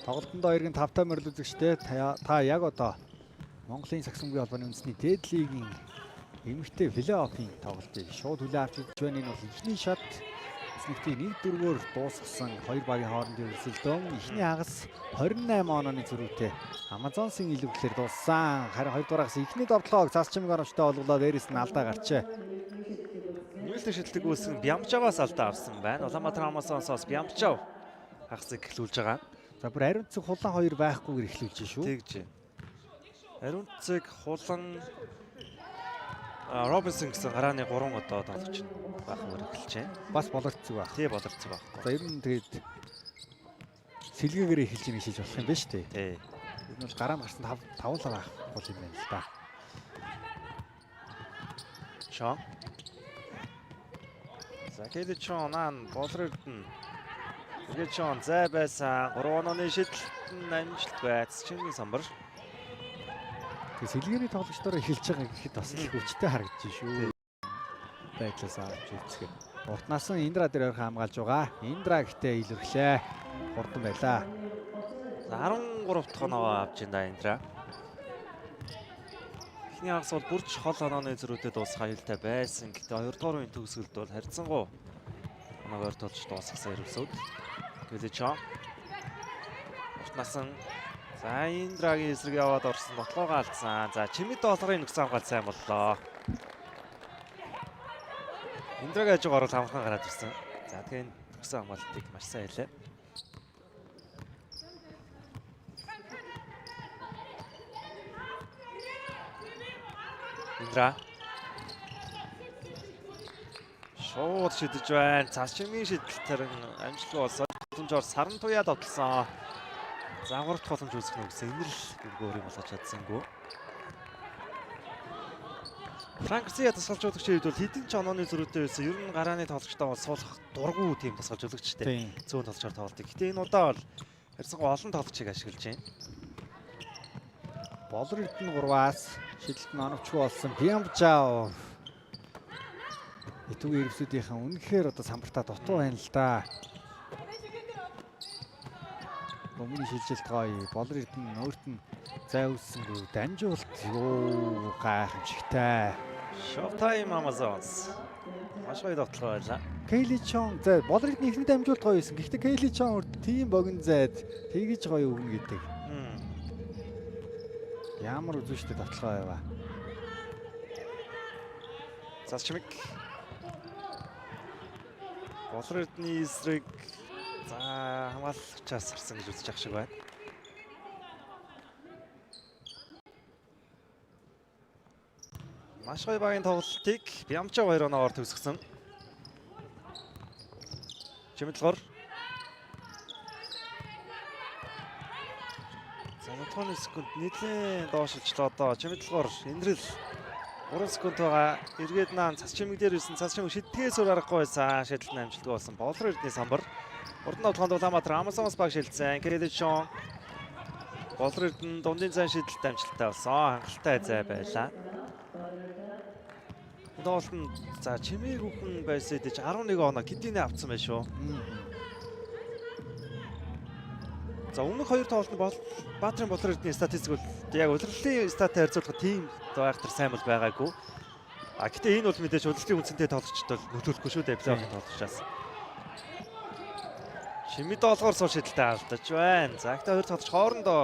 Тоглолтонд хоёрын 5-таа мөрөл үзэгчтэй та яг одоо Монголын саксонгийн холбооны үндэсний дээд лигийн эмэгтэй плей-оффын тоглолтыг шууд хүлээн авч үзэж байна. Энэ бол эхний шат эснэгтийн 1-4-өөр дуусгасан хоёр багийн хоорондын өрсөлдөөн. Эхний хагас 28 онооны зөрүүтэй Амазонсын илүүхлээр дууссан. Харин хоёрдугаар хагас эхний довтлогоог Засчмаг оновчтой олголоо дээрээс нь алдаа гарчээ. Нүүлтэн шилдэг үүсгэн Бямчаваас алдаа авсан байна. Улаанбаатар Амазонсоос Бямчав хагасыг эхлүүлж байгаа. За бүр ариун цэг хулан хоёр байхгүйгээр эхлүүлж шүү. Тэгж. Ариун цэг хулан Робинсон гэсэн гарааны 3 одоо тоглож байхгүйгээр эхэлж байна. Бас болорцог байх. Тий болорцог байх. За ер нь тэгээд сэлгээгээр эхэлж ийн хийж болох юм байна шүү дээ. Тий. Энэ бол гараа гарсан 5 л байх бол юм байна л да. Чон. За Кэли Чон болорд нь тэгээд Чон зай байсан 3 онооны шидэлтэн амжилт байц чиний самбар. Тэгээд сэлгээний тоглогчдоор эхэлж байгаа гэхэд бас их хүчтэй харагдаж шүү. Байдлаас авч үзэх. Уртнаас нь Индра дээр ойрхон хамгаалж байгаа. Индра гэхдээ илэрхлээ. Хурдан байлаа. 13 дахь оноо авч ин да Индра. Эхний хагас бол бүрч хол онооны зөрүүтэй дуусах аюултай байсан. Гэтэ 2 дугаар үеийн төгсгөлд бол харьцангуй оноогоор толж дуусгасан хэрвсүүд. Кэли Чон. Уртнаас нь за Индрагийн эсрэг яваад орсон ботлогоо алдсан. За чимэд долларын нөхцөл хамгаалт сайн боллоо. Индраг хажуугаар орол амхан гараад ирсэн. За тэгэхээр төгсөн хамгаалтыг маш сайн хэлээ. Индра шууд шидэж байна. Цаашмын шидэл тарин амжилтгүй болсон. Боломжоор саран туяа тоглосон. Загварт боломж үүсгэх нь гэсэн энэ л гөргөөрийг болгож чадсангүй. Франкцын тасгалжуулагчид хэд бол хэдэн ч онооны зөрүүтэй байсан. Ер нь гарааны тоглогчтой бол суулгах дургу тийм тасгалжуулагчтэй. Зүүн тоглогчоор тоглолт. Гэтэ энэ удаа бол харьцан олон тоглогчийг ашиглаж байна. Болор Эрдэнэ 3-аас шидэлт нь оновчгүй болсон. Бямжаа. Итүүгийн ирвсүүдийнхэн үнэхээр одоо самбартаа дутуу байна л да. Өмнө шилжилт гоё. Болор Эрдэнэ өөрт нь зай үүссэнгүй. Дамжуулт ёо гайхамшигтай. Showtime Amazons. Маш гоё тоглоо байлаа. Кейли Чон за Болор Эрдэнэ ихний дамжуулт гоё байсан. Гэхдээ Кейли Чон тийм богино зайд тэгж гоё өгнө гэдэг. Ямар үзүүштэй тоглоо яваа. Цаашмик. Болор Эрдэнэ эсрэг за хамгаалагчаас харсан гэж үзэж ах шиг байна. Маш гоё багийн тоглолтыг Бямжаа 2 оноогоор төгсгсөн. Чимэдлгор. За 30 секунд нийлэн доошилчлоо одоо. Чимэдлгор Индрэл 3 секунд байгаа. Эргээд наан цас чимэг дээр ирсэн. Цас чимэг шидтгээс өөр аргагүй байсан. Шидэлт амжилтгүй болсон. Болор Эрдэнэ самбар. Урд нь тоглонд Улаанбаатар Амазонс баг шилжсэн. Кредишон. Болор Эрдэнэ дундын зайн шидэлт амжилттай болсон. Хангалттай зай байлаа. Доолн за чимээг үхэн байсан дэж 11 оноо кидинэ авцсан байх шүү. За өмнөх хоёр тоглолтод бол Баатрын Болор Эрдэнэ статистик бол яг удирдлагын статаар харьцуулахад тийм байхтар сайн бол байгаагүй. А гэтээ энэ бол мэдээж удирдлагын үнцэнтэй тоглогчд бол нөлөөлөхгүй шүү дээ плей-оффын тоглогчаас. Чимэд доолгоор суур шидэлтэй алдаж байна. За гэтээ хоёр тоглогч хоорондоо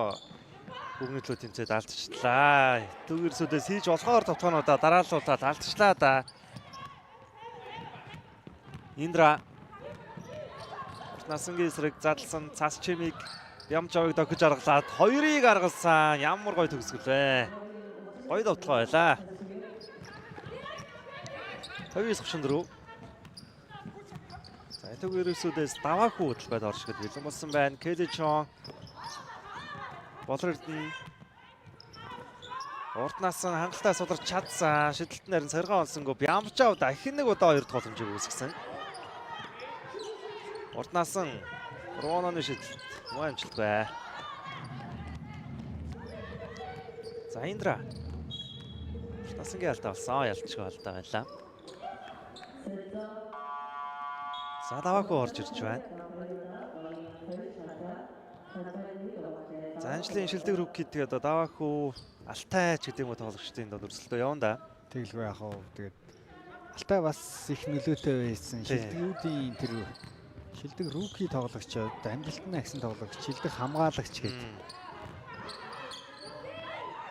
бүгнэтлөө тэмцээд алдчихлаа. Дүүгэрсүүдээс хийж болохоор товтгоонуудаа дараалуулаад алдчихлаа да. Индра Насангийн эсрэг задлсан цас чимийг Бямжааг догж аргалаад 2-ыг аргалсан. Ямар гоё төгсгөлээ. Гоё довтлоо байлаа. 29-34. За дүүгэрсүүдээс даваагүй хөдөлгөөд оршигд бэлэн болсон байна. Кедичон Болор Эрдэнэ урднаас нь хангалттай сударч чадсан. Шидэлт нарийн саргаа онсонгүй Бямжаа дахин нэг удаа 2 дахь боломжийг үүсгэсэн. Урднаас нь Рононы шидэлт муу амжилтгүй. За Индра Насангийн алдаа болсон. Ялцчихгүй алдаа байлаа. За даваагүй орж ирж байна. За анжлын шилдэг рүүкид тэгээд даваагүй Алтайч гэдэг юм уу тоглогчдын дод өрсөлдөө явна да. Тэгэлгүй яах вэ? Тэгээд Алтай бас их нөлөөтэй байсан. Шилдэгүүдийн тэр шилдэг рүүки тоглогч, амжилтны агсан тоглогч, шилдэг хамгаалагч гэдэг.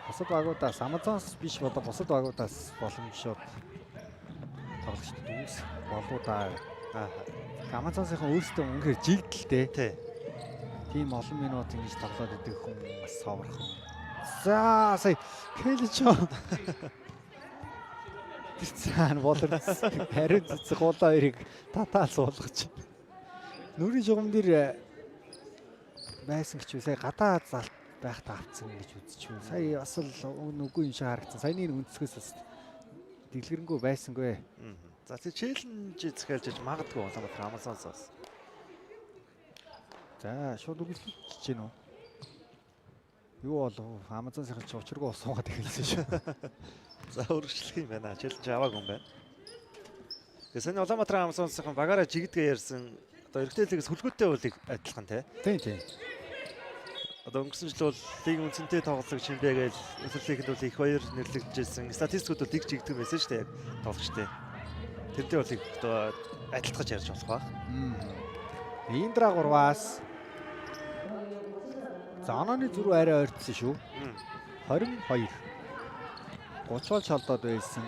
Бусад багуудаас Амазонс биш болоо бусад багуудаас боломжшууд тоглогчдод үүс болоо да. Амазонсынхан өөрсдөө үнэхээр жигдэлтэй. Тий. Тийм олон минут ингэж тоглоод идэх хүн бас соврхон. За сая Келичон. Тэцэн болор хариу цэцэг гуулаа хоёрыг татаал суулгаж. Нүрийн жугам дээр байсан гэж сая гадаа залт байхтаа авцсан гэж үзчихв. Сая бас л үгүй юм шиг харагдсан. Саяны өнцгөөс бас дэлгэрэнгүй байсангүй. За тий челленж эзэхэлж магадгүй Улаанбаатар Амазонс бас. За шууд үгэлж гин үү? Юу болов? Амазонсынхан ч учиргүй суугаад эхэлсэн шүү. За өргөжлөх юм байна. Челленж аваагүй юм байна. Тэгээ саний Улаанбаатар Амазонсынхан багаараа жигдгээ ярьсан. Одоо эрэгтэй лигээс хөлгөөтэй болыг адилхан тий. Тийм. Одоо өнгөрсөн жил бол лигийн үнцэнтэй тоглолт Шинбэгээл өсвөрлөлийн бол их баяр нэрлэгдэжсэн. Статистикууд бол их жигдэг байсан шүү дээ тоглогчтой. Тэрнтэй бол их одоо адилтгаж ярьж болох ба. Индра 3-аас за онооны зүрх арай ойртсон шүү. 22. 30 шалдаад байсан.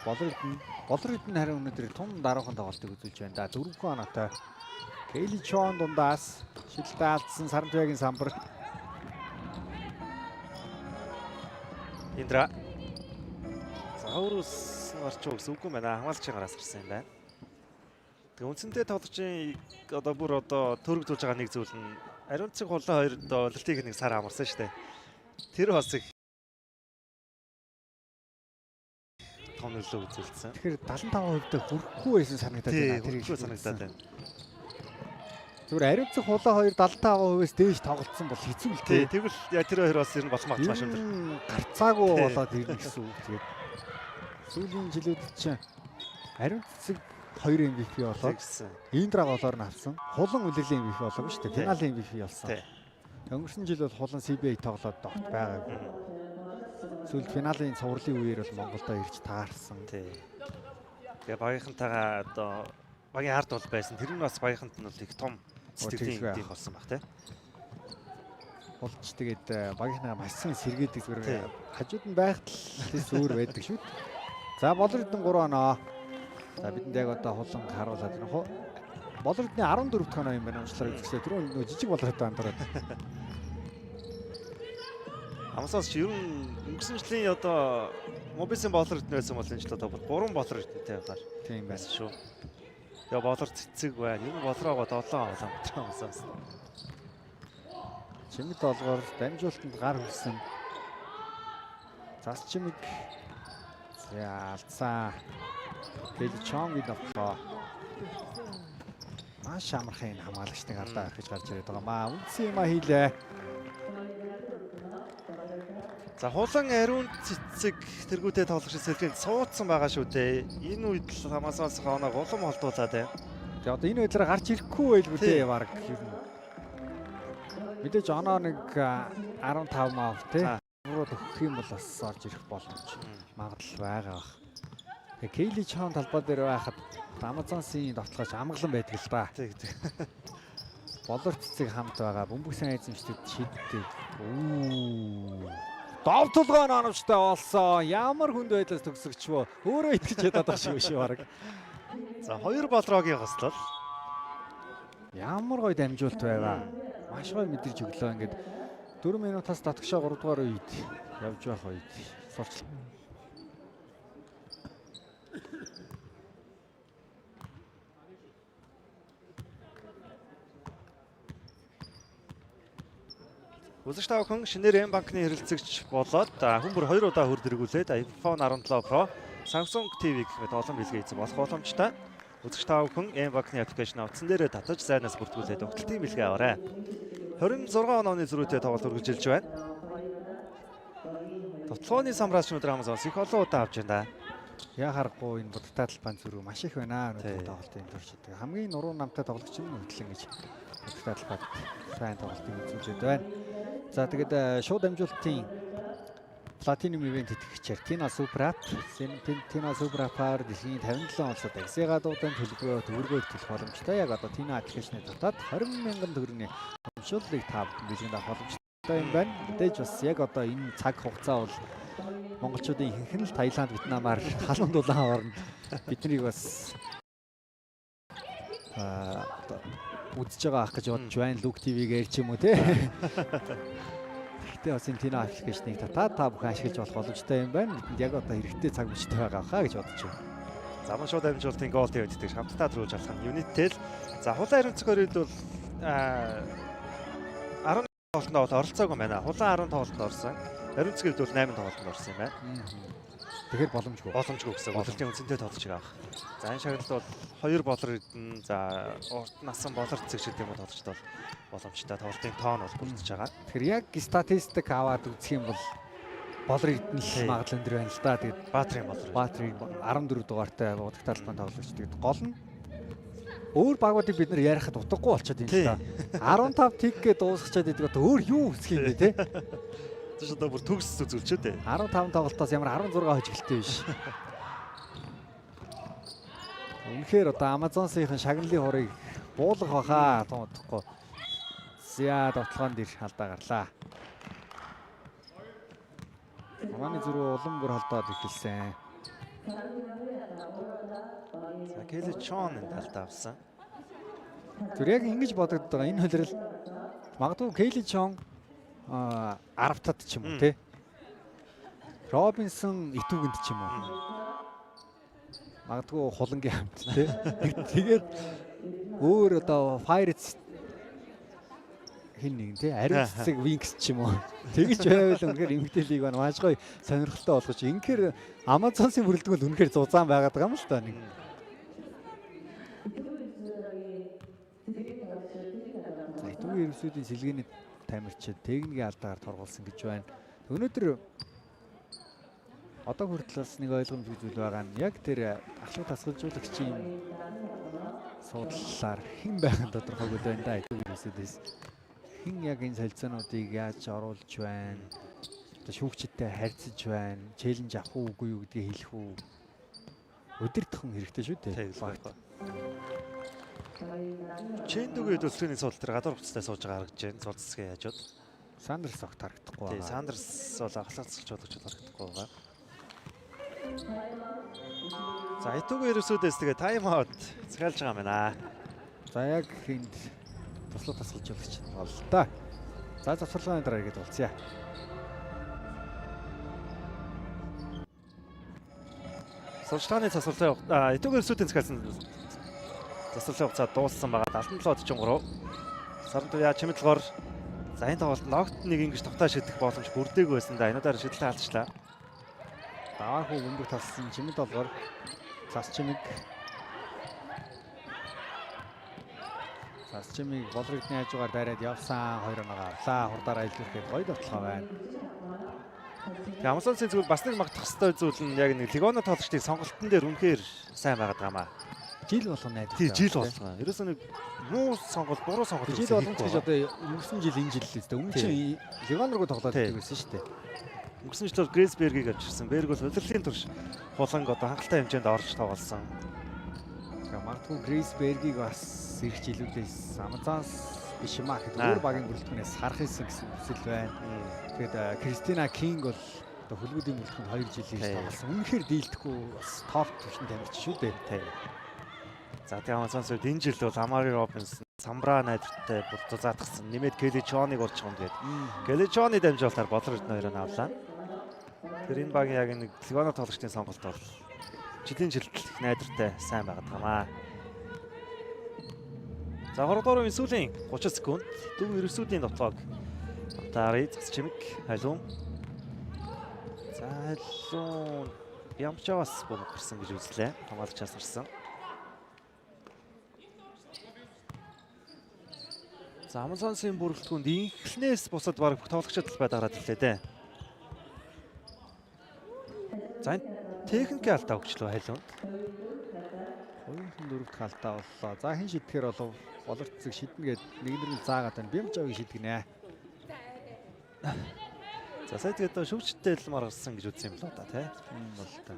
Болор Эрдэнэ Болор хэдэн харин өнөөдөр тун дараахан тоглолтыг үзүүлж байна да. 4 оноотой. Кейли Чон дундаас шилдэ алдсан Сарантвягийн самбар. Индра. За өөрөөс гарч уу гэсэн үгүй байна. Хамгаалагчийн гараас ирсэн юм байна. Тэгээ үндсэндээ тоглогчийн одоо бүр одоо төрөгдүүлж байгаа нэг зүйл нь ариун цэг хулан хоёр одоо литиг нэг сар амарсан шүү дээ. Тэр бас их том нөлөө үзүүлсэн. Тэгэхээр 75% хүрэхгүй байсан санагдаад байна. Тэр санагдаад байна. Зүгээр ариун цэг хулаа хоёр 75%-ээс дээш тоглолцсон бол хэцүү л дээ. Тэгвэл тэр хоёр бас ер нь болох маш өндөр. Гарцаагүй болоод ирнэ гэсэн үг. Тэгээд сүүлийн жилүүдэд чинь ариун цэг 2 MVP болоод Индра голоор нь авсан. Хулан үлрэлийн MVP болоогүй шүү дээ. Финалийн MVP болсон. Өнгөрсөн жил бол хулан CBA тоглоод тогт байгаагүй. Сүүлд финалийн цувралын үеэр бол Монголдо ирж таарсан. Тэгээ багийнхантайгаа одоо багийн ард бол байсан. Тэр нь бас багийнханд нь бол их том сэтгэлийн юм болсон баг тий. Болж тэгээд багийнхнаа маш сайн сэргээдэг зүгээр хажууд нь байхад л зөөр байдаг шүү дээ. За болор хэдэн 3 оноо. За бидэнд яг одоо хулан харуулад байна. Болор хэдний 14 дахь оноо юм байна. Уншлаар үзчихлээ. Тэр нөө жижиг болор хэдэн андараад. Амсаас ер нь өнгөрсөн жилийн одоо мобисын болор хэдэн байсан бол энэ жил одоо 3 болор хэдэнтэй байгаар тийм байсан шүү. Тэгээ болор цэцэг байна. Ер нь болроогоо 7 авлаа амсаас. Чимэд олгоор дамжуултанд гар хүрсэн. Зас чимэг. За алдсан. Кейли Чонгийн давхлаа. Маш амархан хамгаалагчдыг ардаа гаргаж гарч ирээд байгаа маа. Үндсэн юм а хийлээ. За хулан ариун цэцэг тэргүүтэй тоглогч сэлгэнд суудсан байгаа шүү дээ. Энэ үед л хамаасаас хооног улам холдуулаад байна. Тэгээ одоо энэ байдлаар гарч ирэхгүй байлгүй дээ баг ер нь. Мэдээж оноо нэг 15 мав те. Буруу өгөх юм бол бас орж ирэх боломж магадлал байгаа бах. Тэгээ Кейли Чон талбай дээр байхад Амазонсын довтлогооч амгалан байдаг л да. Тэг. Болор цэцэг хамт байгаа. Бөмбөг сайн эзэмшдэг шиддэг. Довтлогоо оновчтой болсон. Ямар хүнд байдлаас төгсөгч вэ? Өөрөө итгэж ядаад байгаа шүү шүү баг. За 2 болрогийн хослол. Ямар гоё дамжуулт байгаа. Маш гоё мэдэрч өглөө ингээд 4 минутаас татгшаа 3 дугаар үед явж байх үед сурчлаа. Үзэгч та бүхэн шинээр M банкны хэрэлцэгч болоод хүн бүр 2 удаа хөр дэргүүлээд iPhone 17 Pro, Samsung TV гэх мэт олон бэлгээ эзэн болох боломжтой. Үзэгч та бүхэн M банкны аппликейшн утсан дээрээ татаж зайнаас бүртгүүлээд өгтөлтийн бэлгээ аваарай. 26 онооны зөрүүтэй тоглолт үргэлжилж байна. Тоглооны самраас өнөөдөр Амазонс их олон удаа авч байна. Яа харахгүй энэ будалтай талбайн зөрүү маш их байна өнөөдөр тоглолтын туршид. Хамгийн нуруу намтай тоглогч нь хөтлөн гэж будалтай талбайд сайн тоглолтыг үзүүлээд байна. За тэгээд шууд дамжуулалтын Platinum event итгэгчээр Tina Super App, Tina Super App-аар дэлхийн 57 онцлог Excel гадуудан төлбөрөөр төгрөгөөр төлөх боломжтой. Яг одоо Tina аппликейшнийг татаад 20,000 төгрөгийн урамшууллыг та бэлгэнд авах боломжтой юм байна. Мэдээж бас яг одоо энэ цаг хугацаа бол монголчуудын ихэнх нь Таиланд, Вьетнамаар халуун дулаан хооронд биднийг бас үзэж байгаа ах гэж бодож байна. Look TV-гээр ч юм уу те. Гэхдээ бас энэ Tina аппликейшнийг татаад та бүхэн ашиглаж болох боломжтой юм байна. Бидэнд яг одоо хэрэгтэй цаг үетэй байгаа хаа гэж бодож байна. Заман шууд амжилтын гол тавьдаг хамтдаа төрүүлж алах нь Unitel. За хулан ариун цэг хоёрын бол 11 тоглолтод бол оролцоогүй байна. Хулан 10 тоглолтод орсон. Ариун цэгийн бол 8 тоглолтод орсон юм байна. Тэгэхээр боломжгүй. Боломжгүй гэсэн. Бололтын үнцэнтэй тоглож байгаа. За энэ шагналд бол 2 болор хэдэн за урт насан болор цэг шиг юм тоглож бол боломжтой тоглолтын тоон бол бүрдэж байгаа. Тэгэхээр яг статистик аваад үзэх юм бол болор хэдэн л магадлал өндөр байна л да. Тэгээд Баатрийн болор. Баатрийн 14 дугаартай удагтай талбайн тоглогч. Тэгээд гол нь өөр багуудыг бид нар ярихад утгагүй болчиход байна л да. 15 тиггээ дуусгачаад идэг одоо өөр юу үсэх юм бэ те? Тэс одоо бүр төгс үзүүлчээ дээ. 15 тоглолтоос ямар 16 хож гэлтэй биш. Үнэхээр одоо Амазонсын шагналын хурыг буулгах баха томдохгүй. За довтлогоонд ир алдаа гарлаа. Аманы зүрх улам бүр холдоод эхэлсэн. За Келли Чон энэ талд авсан. Зүр яг ингэж бодогдод байгаа. Энэ хөлрөл магадгүй Келли Чон 10 тад ч юм уу те. Робинсон итүүгэнд ч юм уу. Магадгүй хулангийн хамт те. Тэгээд өөр одоо Pirates хин нэг тий ариун цэцэг Wings ч юм уу. Тэгэж байвал үнэхээр эмэгтэй лиг маань маш гоё сонирхолтой болгож инхээр Amazon-ын бүрэлдэхүүн үнэхээр зузаан байгаад байгаа юм л та нэг. За итүүгийн ерөнхийлөгчдийн сэлгээний тамирчид техникийн алдаагаар торгуулсан гэж байна. Өнөөдөр одоо хүртэл бас нэг ойлгомжтой зүйл байгаа нь яг тэр ахлах тасгалжуулагчийн судлалаар хэн байх нь тодорхойгүй байна да итүүгийн ерөнхийлөгчдөөс. Хин яг энэ солилцоонуудыг яаж оруулж байна? Одоо шүүгчдтэй харьцаж байна. Челленж авах уу үгүй юу гэдгийг хэлэх үү? Өдөртхөн хэрэгтэй шүү дээ. Чэндүгийн төлөвлөгийн суулт дээр гадуур хувцастай сууж байгаа харагдаж байна. Цул цэцгээ яажууд. Сандерс огт харагдахгүй Тий, байгаа. Сандерс бол ахлах цэцгэлжуулагч харагдахгүй байгаа. За итүүгийн ерөөсөөдөөс тэгээ тайм аут захиалж байгаа юм байна. За яг энд туслах тасгалжуулагч бол та. За завсарлагын дараа игээд болцъя. Сурчлагын засварлын итүүгийн ерөөсөөдөө захиалсан засварлын хугацаа дууссан байгаа 77-43. Сарантуя чимэдлгоор за энэ тоглолт логт нэг ингэж тогтоо шидэх боломж бүрдээгүй байсан да. Энүүдээр шидлээ алдчихлаа. Даваа хөө бөмбөг талсан чимэд болгоор цас чимэг. Цас чимэг болрогдны хажуугаар дайраад явсан 2-1 авлаа. Хурдаараа илүүхэд гоё тоглоо байна. Тэгээ Amazon-ын зүйл бас нэг магтах хэвээр зүйл нь яг нэг Лигоно тоглогчдын сонголтын дээр үнэхээр сайн байгаад байгаа маа. Жил болгоо найдвар. Тий, жил болгоо. Ерөөсөө нэг муу сонголт, буруу сонголт жил болгоч гэж одоо өнгөрсөн жил энэ жил л үстэй. Өмнө чинь Лигон руу тоглоод байсан шүү дээ. Өнгөрсөн жил бол Грейсбергийг авчирсан. Берг бол удирдлагын турш хуланг одоо хангалттай хэмжээнд орж тоглосон. Тэгээ магадгүй Грейсбергийг бас ирэх жилүүдээс Amazon-с биш юм аа гэхэд өөр багийн бүрэлдэхүүнээс харах хийсэн гэсэн хүсэл байна. Тэгээд Кристина Кинг бол одоо хөлбөмбөгийн бүрэлдэхүүнд 2 жилийн тоглосон. Үнэхээр дийлдэхгүй бас топ төвшин тамирч шүү дээ. Тий. За тэгээ Amazon-с энэ жил бол Amari Robinson, Самбра найдвартай бүр зузаатгсан. Нэмээд Келли Чоныг урьж байгаа юм гээд. Келли Чоны дамжуулалтаар болрогдно хоёроо авлаа. Тэр энэ багийн яг нэг Лигоно тоглогчдын сонголт бол жилийн жилд их найдвартай сайн байгаад байгаамаа. За 3 дугаар сүүлийн 30 секунд төв ерөөсүүдийн тоглоог Тари цас чимэг хайлуун. За хайлуун ямчаас бомб гэрсэн гэж үзлээ. Хамгаалагч асарсан. За Amazon-ын бүрэлдэхүүнд инхлнээс бусад баг тоглогчид л байдараад ирлээ дээ. За техникийн алдаа өгчлөө хайлуун. 2-4-т алдаа боллоо. За хин шидэхээр болов болор цэцэг шиднэ гээд нэгнэр нь заагаад байна. Бямжавыг шидгэнэ. За сая тэгээд шүүгчтэй л маргарсан гэж үзсэн юм л да тий. Тийм бол та.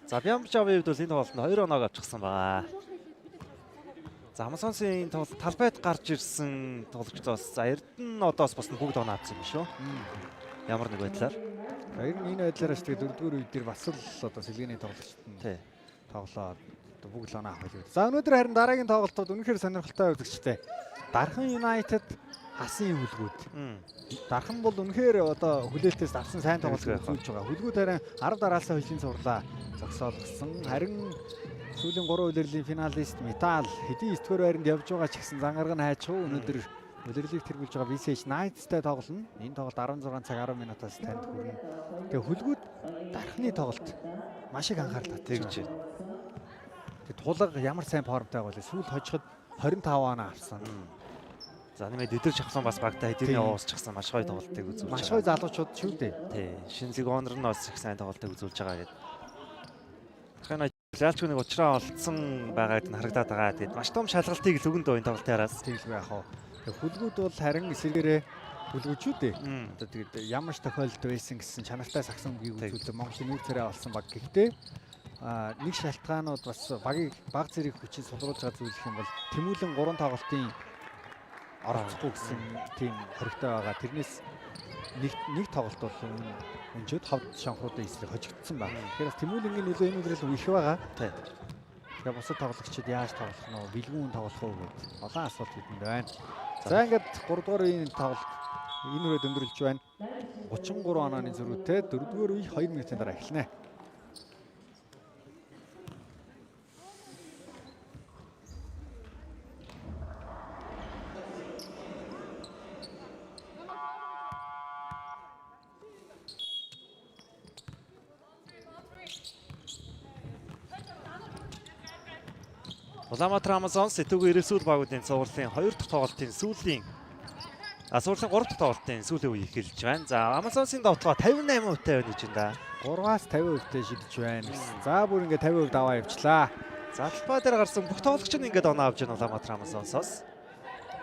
За Бямжавын хувьд бол энэ тоглолтод 2 оноо авчихсан байгаа. За Amazon-ын тоглолт талбайд гарч ирсэн тоглогчдоос за Эрдэнэ одоос бас бүгд оноо авсан юм шүү. Ямар нэг байдлаар. Ер нь энэ байдлаар ч тэгээд 4-р үед дээр бас л одоо сэлгээний тоглогчд нь тий тоглоод бүгд л оноо авах байлгүй. За өнөөдөр харин дараагийн тоглолтууд үнэхээр сонирхолтой үзэгчтэй. Дархан United хасын хүлгүүд. Дархан бол үнэхээр одоо хүлээлтээс авсан сайн тоглолт үзүүлж байгаа. Хүлгүүд харин 10 дараалсан хилийн цувралаа зогсоолгосон. Харин сүүлийн 3 улирлын финалист Метал хэдийн 9-р байранд явж байгаа ч гэсэн зангараг нь хайчих уу. Өнөөдөр улирлыг тэргүүлж байгаа Visage Knights-тай тоглоно. Энэ тоглолт 16 цаг 10 минутаас танд хүрнэ. Тэгээ хүлгүүд дархны тоглолт маш их анхаарал татж тэгж. Тэгээ тулга ямар сайн формтой байгаа вэ? Сүүл хожиход 25 оноо авсан. За нэмээд өдөр шахсан бас багтаа хэдийн уусчихсан маш гоё тоглолтыг үзүүлж байгаа. Маш гоё залуучууд шүү дээ. Тий. Шинэ Лигонор нь бас их сайн тоглолтыг үзүүлж байгаа гэдэг. Хана Лалч нэг уучраа олцсон байгааг нь харагдаад байгаа. Тэгээд маш том шалгалтыг л өгөн дөө энэ тоглолтоос тэгэлгүй яах вэ? Тэгээ хүлгүүд бол харин эсэргээрээ хүлгүүд шүү дээ. Одоо тэгээд ямар ч тохиолдолд байсан гэсэн чанартай сагсан үгийг үзүүлдэг Монголын нэг царай олсон баг. Гэхдээ нэг шалтгаанууд бас баг зэрэг хүчийг сулруулж байгаа зүйл юм бол тэмүүлэн 3 тоглолтын оролцохгүй гэсэн тийм хоригтой байгаа. Тэрнээс нэг тоглолт бол өнчөд ховд шанхруудын эсрэг хожигдсон байна. Тэгэхээр тэмүүлэнгийн нөлөө энэ үлрэл их байгаа. Тий. Тэгээ бусад тоглогчид яаж тоглох нь вэ? Бэлгүүн тоглох уу гэдэг олон асуулт бидэнд байна. За ингээд 3 дугаар үеийн тоглолт энэ үрээд өндөрлөж байна. 33 ононы зөрүүтэй 4 дугаар үе 2 минутын дараа эхэлнэ. Улаанбаатар Амазонс Сэтгүүр Эрсүүл багуудын цувралын 2 дахь тоглолтын сүүлийн суурлын 3 дахь тоглолтын сүүлийн үе эхэлж байна. За Амазонсын довтлогоо 58% байна гэж байна. 3-аас 50%-тэй шидэж байна. За бүр ингээд 50% даваа явчлаа. За талбай дээр гарсан бүх тоглогч нь ингээд оноо авч байна Улаанбаатар Амазонсоос.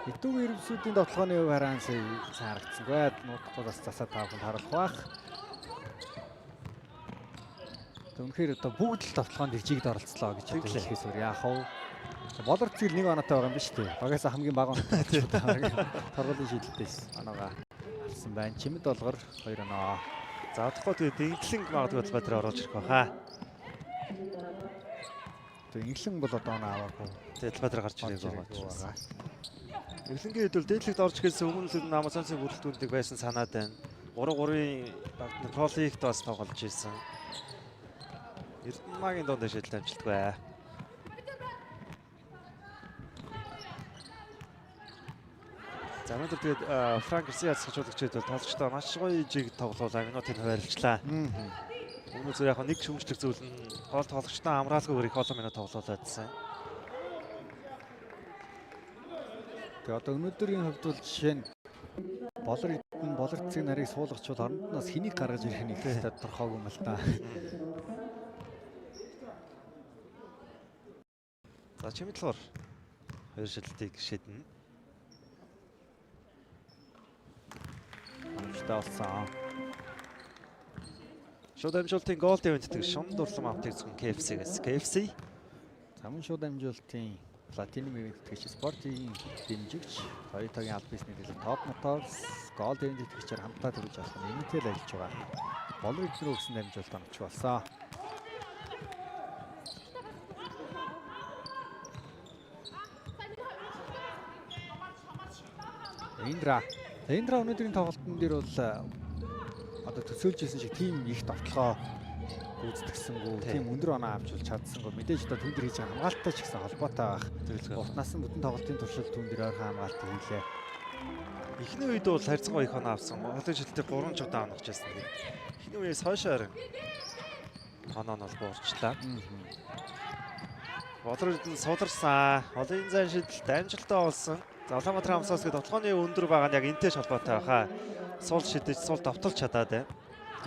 Сэтгүүр Эрсүүдийн довтлогооны өв хараан сайн харагдсангүй. Нутаггүй бас засаад таавал харуулах бах. Үнэхээр одоо бүгд л довтлогоонд иржигд оролцлоо гэж хэлэхээс өөр яах вэ? Болор цэгэл 1 оноотой байгаа юм биш үү? Багасаа хамгийн бага оноотой торгуулийн шийдэлтэйс оноогоо харсан байна. Чимэд болгор 2 оноо. За одохгүй тэгээд Инглинг магадгүй талбай дээр оруулж ирэх баха. Тэгээд Инглинг бол одоо оноо аваагүй. Тэгээд талбай дээр гарч ирэх байгаа. Инглингийн хэд бол дээдлэгт орж ирсэн өмнө л Амазонсын бүрэлдэхүүндэг байсан санаад байна. 3-3-ын Pro League-д бас тоглож ирсэн. Эрдэнэмагийн донд шийдэл амжилтгүй. За өнөөдөр тэгээд Франк Гарсиас хажуулагчид бол тоглогчдоо маш гоё жиг тоглуулаа. Минутыг хуваарлцлаа. Өмнө зөв яг нэг шүүмжлэх зүйл нь гол тоглогчдоо амраалгүйгээр их олон минут тоглуулаадсан. Тэгээд одоо өнөөдрийн хувьд бол жишээ нь болор цэг нарыг суулгачвал орондоос хэнийг гаргаж ирэх нь их тодорхойгүй юм л та. За чимэдлгээр 2 шидэлтийг шиднэ. Болсон. Шууд амжилтын гол дэвэнтдэг шунд дурлам автыг зөвхөн KFC-гээс. KFC. Замун шууд амжилтын Platinum ивэнтгч спортын дэмжигч Toyota-гийн аль бисний дэлгэц Top Motors гол дэвэнтгчээр хамтдаа төрж авах нь эмэтэл ажиллаж байгаа. Болор эзрүү өгсөн амжилт оногч болсон. Эндра өнөөдрийн тоглолтын дээр бол одоо төсөөлжсэн шиг тийм их довтлогоо гүйцэтгсэнгүү, тийм өндөр оноо авч болж чадсангүй. Мэдээж одоо түн дээр хийж байгаа хамгаалттай ч гэсэн холбоотой байх. Уртнаас нь бүтэн тоглолтын туршилт түн дээр ойрхон хамгаалт хийлээ. Эхний үед бол харьцангуй их оноо авсан. Монголын жилдээ 3 чудаа оногч байсан. Эхний үеэс хойшоор оноо нь бол буурчлаа. Болор эдэн сударсан. Олон зайн шидэлт амжилттай болсон. За Улаанбаатар Амазонс гэдэг тоглооны өндөр байгаа нь яг энтэй холбоотой байхаа. Сул шидэж, сул давталж чадаад байна.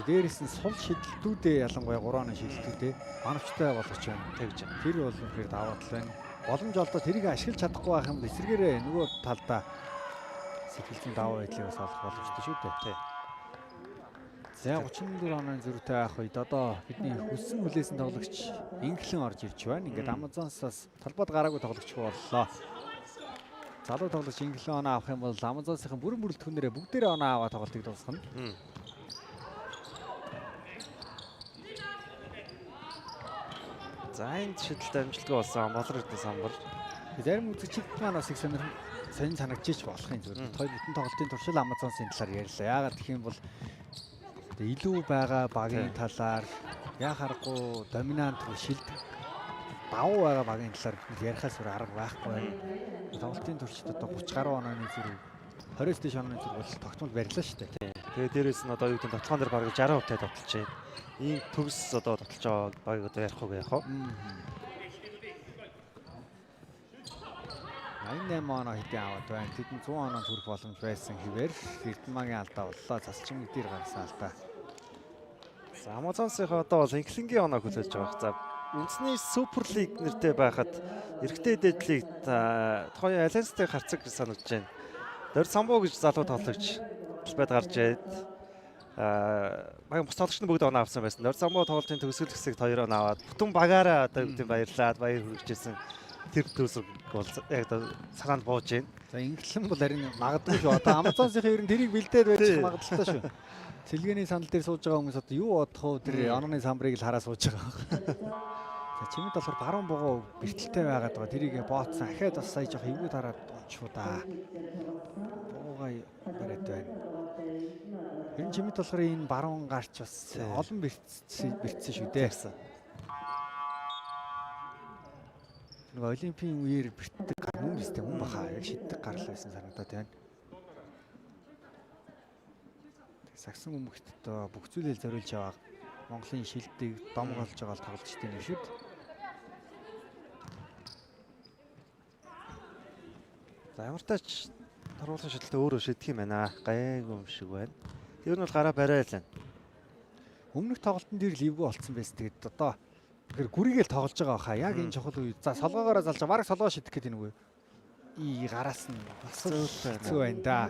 Дээрээс нь сул шидэлтүүдээ ялангуяа 3 оны шидэлтүүдээ оновчтой болгож байна. Тэгж. Тэр бол үнэхээр даваа тал байна. Боломж олдоо тэрийг ашиглаж чадахгүй байх юм бол эсвэргээрээ нөгөө талдаа сэтгэлзэн даваа байдлыг бас олох боломжтой шүү дээ. Тий. За 34 оны зөрүүтэй байх үед одоо бидний хүссэн хүлээсэн тоглогч Инглин орж ирж байна. Ингээд Амазонсоос талбайд гараагүй тоглогч боллоо. Залуу тоглогч Инглин оноо авах юм бол Амазонсын бүрэн бүрэлдэхүүнээрээ бүгдээрээ оноо аваа тоглолтыг дуусгана. За энэ шидэлт амжилтгүй болсон болор эдэн самбар. Зарим үзэгчид маань бас их сонин санагдчих болох юм зүгээр. Хоёр бүтэн тоглолтын туршил Амазонсын талаар ярьлаа. Яагаад гэх юм бол илүү байгаа багийн талаар яа харахгүй доминант шилдэг давуу байгаа багийн талаар ярихаас өөр арга байхгүй байна. Тоглолтын туршид одоо 30 гаруй онооны зэрэг 20-с дээш онооны зэрэг бол тогтмол барьлаа шүү дээ. Тэгээ дээрээс нь одоо юу гэдэг тоглоом дээр бараг 60% тоглолч байна. Ийм төгс одоо тоглож байгаа багийг одоо ярих уу яах вэ? 88 оноо хэдийн аваад байна. Тэдэн 100 оноо хүрэх боломж байсан хэвээр Эрдэнэмагийн алдаа боллоо. Засчин дээр гарсан алдаа. За Амазонсынхаа одоо бол Инглингийн оноо хүлээж байгаа. За үндэсний Супер Лиг нэртэй байхад эрэгтэй дээдлийг тухайн Альянстай харцаг гэж санагдж байна. Дор самбуу гэж залуу тоглогч талбайд гарч ирээд багийн бус тоглогч нь бүгд оноо авсан байсан. Дор самбуу тоглолтын төгсгөл хэсэгт 2 оноо аваад бүтэн багаараа одоо бүгд баярлаад баяр хүргэжсэн. Тэр төсөв бол яг одоо санаанд бууж байна. За Инглин бол харин магадгүй шүү. Одоо Амазонсын ер нь тэрийг бэлдээд байж магадaltaй шүү. Цэлгээний санал дээр сууж байгаа хүмүүс одоо юу бодох вэ? Тэр онооны самбарыг л хараа сууж байгаа. За чимэд болохоор баруун богоо бэртэлтэй байгаад байгаа. Тэрийг бооцсон. Ахаад бас сая жоох эвгүй дараад унчуу да. Богоогоо бариад байна. Ер нь чимэд болохоор энэ баруун гарч бас олон бэртсэн шүү дээ. Нэг олимпийн үеэр бэртдэг гар мөн биз дээ, мөн баха. Яг шиддэг гарал байсан санагдаад байна. Сагсан хүмүүст одоо бүх зүйлээ зориулж яваа Монголын шилдэг домголж байгаа тоглолт тийм шүү дээ. За ямар тач торгуулийн шидэлтээ өөрөө шидэх юм байна. Гайгүй юм шиг байна. Тэр нь бол гараа барай л байна. Өмнөх тоглолтын дээр ливгүй болцсон байсан. Тэгээд одоо тэгэхээр гүрийгээл тоглож байгаа баха. Яг энэ чухал үед. За солгоогоороо залж байгаа. Бараг солгоо шидэх гэдэг нэг үү. Гараас нь бас зөөлтэй байна да.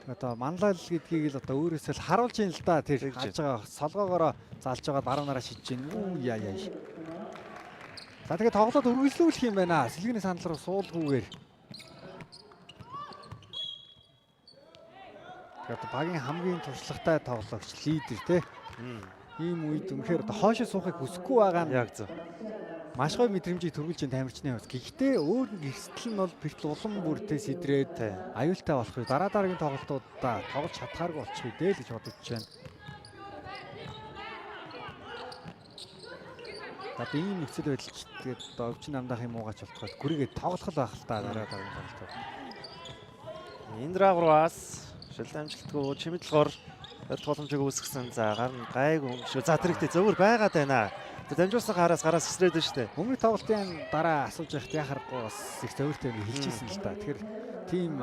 Одоо манлал гэдгийг л одоо өөрөөсөө л харуулж ийн л да. Тэр гаж байгаа солгоогоороо залж байгаа баруунаараа шидэж гин. Үу яа. За тэгээд тоглоод үргэлжлүүлэх юм байна. Сэлгэний санал руу суулгүйгээр. Тэгээд багийн хамгийн туршлагатай тоглогч лидер те. Ийм үед үнэхээр одоо хоошоо суухыг хүсэхгүй байгаа нь Яг зөв. маш гоё мэдрэмжийг төрүүлж ин тамирчны хувьд. Гэхдээ өөр нэг эрсдэл нь бол бэртэл улам бүртээ сэдрээд аюултай болох үү. Дараагийн тоглолтуудаа тоглож чадхааргүй болчих үү дээ л гэж бодож байна. Одоо ийм нөхцөл байдалч тэгээд одоо өвчин намдаах юм уугач болтгоод гүрийгээ тоглох л байх л та дараагийн тоглолтууд. Индрагураас шил амжилтгүй чимэдлгоор барь боломжийг үүсгэсэн. За гар нь гайгүй юм шүү. За тэрэгтэй зөвөр байгаад байна. Тэр дамжуулсан гараас эсрээд байна шүү дээ. Өмнөх тоглолтын дараа асууж байхад яхахгүй бас их зөвөртэй хэлчихсэн л да. Тэгэхээр тийм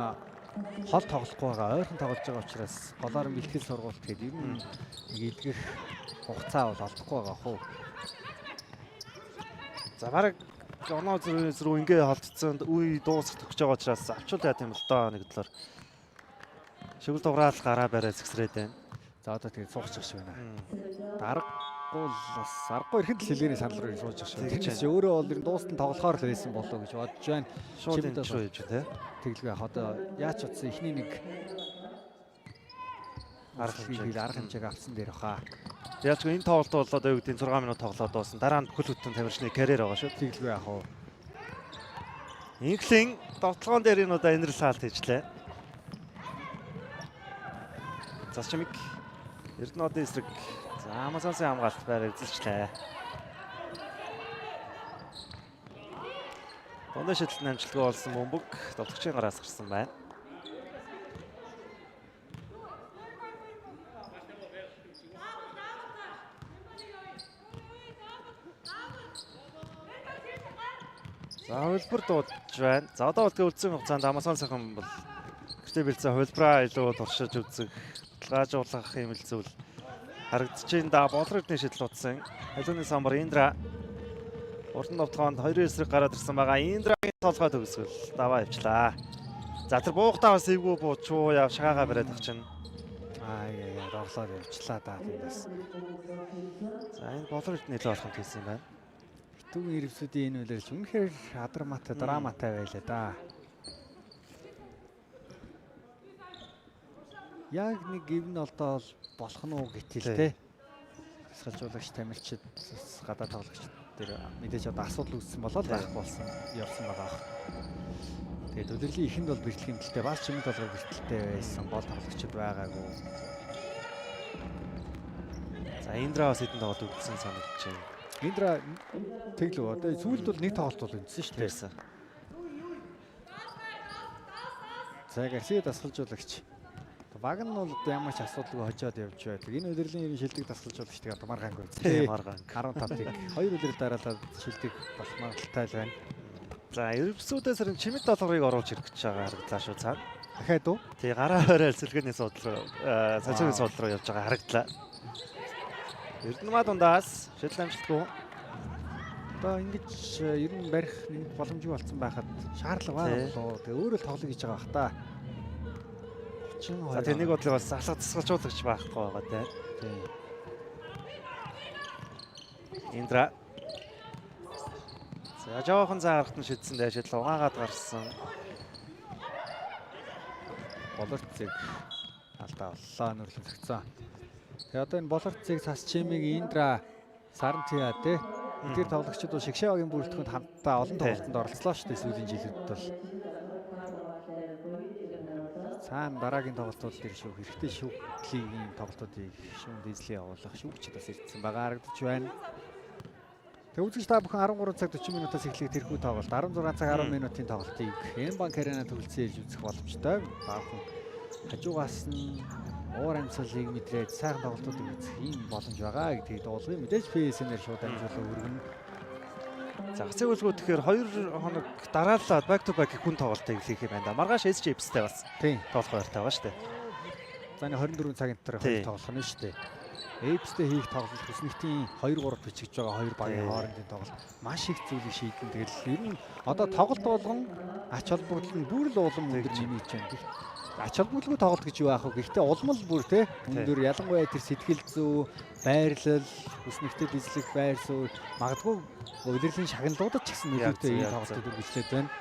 хол тоглохгүй байгаа, ойрхон тоглож байгаа учраас голоор нь бэлтгэл сургуулт гэдэг ер нь нэг идэх хугацаа бол олдохгүй байгаа хөө. За бараг оноо зүрээс рүү ингээ холдсон үе дуусах төгсөж байгаа учраас авчул яа тийм л доо нэг талаар шигэл дуграал гараа барай зэгсрээд байна. За одоо тэгээд суучих шиг байна. Даргагүй л бас аргагүй ихэнд л хэлгээний санал руу суучих шиг. Тэгж өөрөө бол ер нь дуустал тоглохоор л байсан болоо гэж бодож байна. Шууд энэ шүү гэж тий. Тэглгүй яг одоо яаж утсан эхний нэг арга хэмжээг авсан дээр баха. Яалчгүй энэ тоглолт бол одоо юу гэдэг 6 минут тоглоод дуусна. Дараа нь бүхэл бүтэн тамирчны карьер байгаа шүү. Тэглгүй яг уу. Инхлийн довтлогоон дээр энэ удаа энерл хаалт хийжлээ. Засчмиг Эрдэнэдийн эсрэг за Амазонсын хамгаалт байр эзэлчлээ. Дундаа шидэлтэн амжилтгүй болсон бөмбөг довтлогчийн гараас гарсан байна. За хөлбөр дуудаж байна. За одоо бол үлдсэн хугацаанд Амазон сайхан бол гэртээ бэлцээ хөлбраа илүү туршиж үзэх, баталгаажуулах юм л зүйл харагдаж байна да. Болрогдны шидэл утсан. Халууны самбар Индра уран довтлогоонд 2 эсрэг гараад ирсэн байгаа. Индрагийн толгой төгсгөл даваа явчлаа. За тэр буухтаа бас эвгүй буучуу яв шагаага бариад ах чинь. Яа доглоод явчлаа да тиймээс. За энэ болрогдны илүү болох гэсэн юм байна. Түүний ирвсүүдийн энэ үйлрэлж үнэхээр адраматай, драматай байлаа да. Яг нэг гівн олдоо болох нь уу гэтэл те. Хасгалжуулагч тамирчид гадаа тоглогч дээр мэдээж одоо асуудал үүссэн болоод байх болсон явсан байгаа. Тэгээд удирдлагын ихэнд бол бэртлэх юмдэлтэй бас чимэд болгоо бэртэлтэй байсан бол тоглогчид байгаагүй. За Индра бас хэдэн тоглолт үлдсэн санагдаж байна. Индра тэглүү одоо сүүлд бол нэг тоглолт бол үндсэн шүү дээ. За Гарсиа дасгалжуулагч. Баг нь бол ямар ч асуудалгүй хожоод явж байдаг. Энэ удирдлагын шилдэг дасгалжуулагч тэгээд Марганг үзтээ. Марганг 15-ыг 2 удирдал дараалал шилдэг болох магадлалтай байна. За эрбсүүдээс харин чимэд долгорыг оруулж ирэх гэж байгаа харагдлаа шүү цаа. Дахиад уу? Тий гараа хоорой сэлгэний суудлал руу цацгийн суудлал руу явж байгаа харагдлаа. Эрдэнэ дундаас шидэл амжилтгүй. Одоо ингэж ер нь барих нэг боломжгүй болсон байхад шаардлага байна болоо. Тэгээ өөрөө л тоглоё гэж байгаа бах та. За тэр нэг бодлыг бас алга тасгалжуулагч байхгүй байгаа тий. Индра. За жоохон заарахт нь шидсэн дээ шидэл угаагаад гарсан. Болорцыг алдаа боллоо нөрлөгцсөн. Тэгээ одоо энэ болорцыг цас чимиг Индра Сарантиа тий. Тэр тоглогчид бол Шигшавагийн бүрэлдэхүүнд хамтдаа олон тоглолтод оролцлоо шүү дээ сүүлийн жилүүдэд бол. Цаана дараагийн тоглолтууд дээр шүү хэрэгтэй шүүхлийн тоглолтуудыг шүүн дийзлээ явуулах шүүгчид бас ирсэн байгаа харагдаж байна. Тэг үзэгч та бүхэн 13 цаг 40 минутаас эхлэх тэрхүү тоглолт 16 цаг 10 минутын тоглолтыг М-банк арена төвлөсөн ээж үзэх боломжтой. Та бүхэн хажуугаас нь уур амьсгалыг мэдрээд сайхан тоглолтуудыг үзэх ийм боломж байгаа гэдгийг дуулгыг мэдээж PSN-ээр шууд амжуулан өргөнө. За хацэг үлгүүд тэгэхээр 2 хоног дараалал back to back хүн тоглолтыг хийх юм байна да. Маргааш SJ-тэй бас Тийм. тоглох байртай байгаа шүү дээ. За энэ 24 цагийн дотор хоёр тоглох нь шүү дээ. Эйпстэй хийх тоглолт хүснэгтийн 2-3 бичиж байгаа хоёр багийн хоорондын тоглолт маш их зүйлийг шийдэн. Тэгэл ер нь одоо тоглолт болгон ач холбогдол нь бүр л улам өндөр нэмэгдэж байна. Ач холбогдолгүй тоглолт гэж юу аах вэ? Гэхдээ улам л бүр те өндөр ялангуяа тэр сэтгэл зүй, байрлал, хүснэгтэд эзлэх байр суурь магадгүй удирдлагын шагналуудад ч гэсэн нөлөөтэй ийм тоглолтууд үргэлжлээд байна.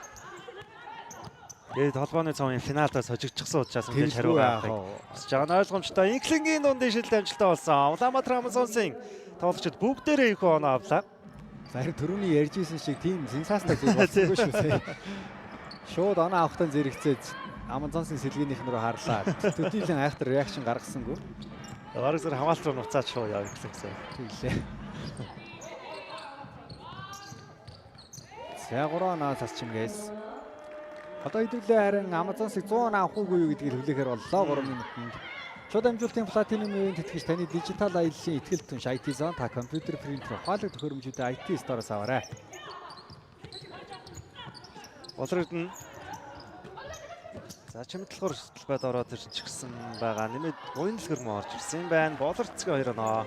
Тэгээд холбооны цомын финалдаас хожигдчихсан учраас ингэж хариу авах гэж байгаа ойлгомжтой. Инглингийн дундын шилдэг амжилттай болсон. Улаанбаатар Амазонсын тоглогчид бүгдээрээ их оноо авлаа. Зарим түрүүний ярьжсэн шиг тийм сенсацтай зүйл болсонгүй шүү дээ. Шууд оноо авахтаа зэрэгцээд Амазонсын сэлгээнийх нь рүү харлаа. Төдийлэн айхтар реакшн гаргасангүй. Бараг зэрэг хамгаалт руу нуцаад шууд явах гэсэн. Тэглээ. За 3 оноо сасчингээс. Одоо хэдүүлээ харин Амазонсыг 100 авах уугүй юу гэдгийг хүлээхээр боллоо 3 минутанд. Шууд амжилтын платинум ивент тэтгэж таны дижитал аяллаа ихтгэл түнш IT Zone та компьютер принтер ухаалаг төхөөрөмжүүдээ IT Store-оос аваарай. Болрогдно. За чимэглэхөр хөтөлбөд ороод ирчихсэн байгаа. Нэмээд буянлгэр мөн орж ирсэн байна. Болорцгийн 2 оноо.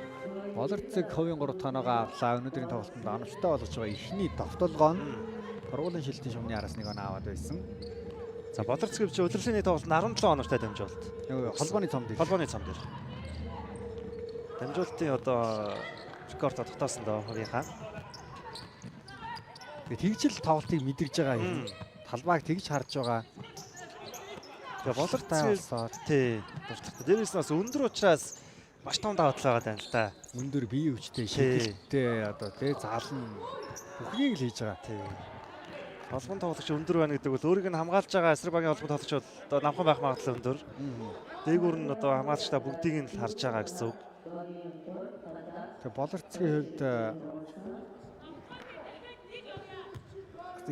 Болорцыг хувийн 3 тоноогоо авлаа. Өнөөдрийн тоглолтод оновчтой болгож байгаа ихний тогтолгоо нь Сургуулийн шилтийн шумны араас нэг оноо аваад байсан. За Болорцгийн чи удирдлагын тоглолтод 17 оновчтой дамжуулалт. Холбооны цом дээр. Холбооны цом дээр. Дамжуулалтын одоо рекорд тогтоосон доо хувийнхаа. Тэгээд тэгжил тоглолтыг мэдэрж байгаа юм. Талбайг тэгж харж байгаа. Тэгээ Болорцгийн тий. Туршлагатай. Дээрээс бас өндөр учраас маш том давуу тал байгаа юм л да. Өндөр бие өвчтэй, шигтэй одоо тий заалн бүхнийг л хийж байгаа. Тий. Холбон тоглогч өндөр байна гэдэг бол өөрийг нь хамгаалж байгаа эсрэг багийн холбон тоглогч бол намхан байх магадлал өндөр. Дээгүүр нь одоо хамгаалагчдаа бүгдийг нь л харж байгаа гэсэн үг. Тэгээ Болорцгийн хувьд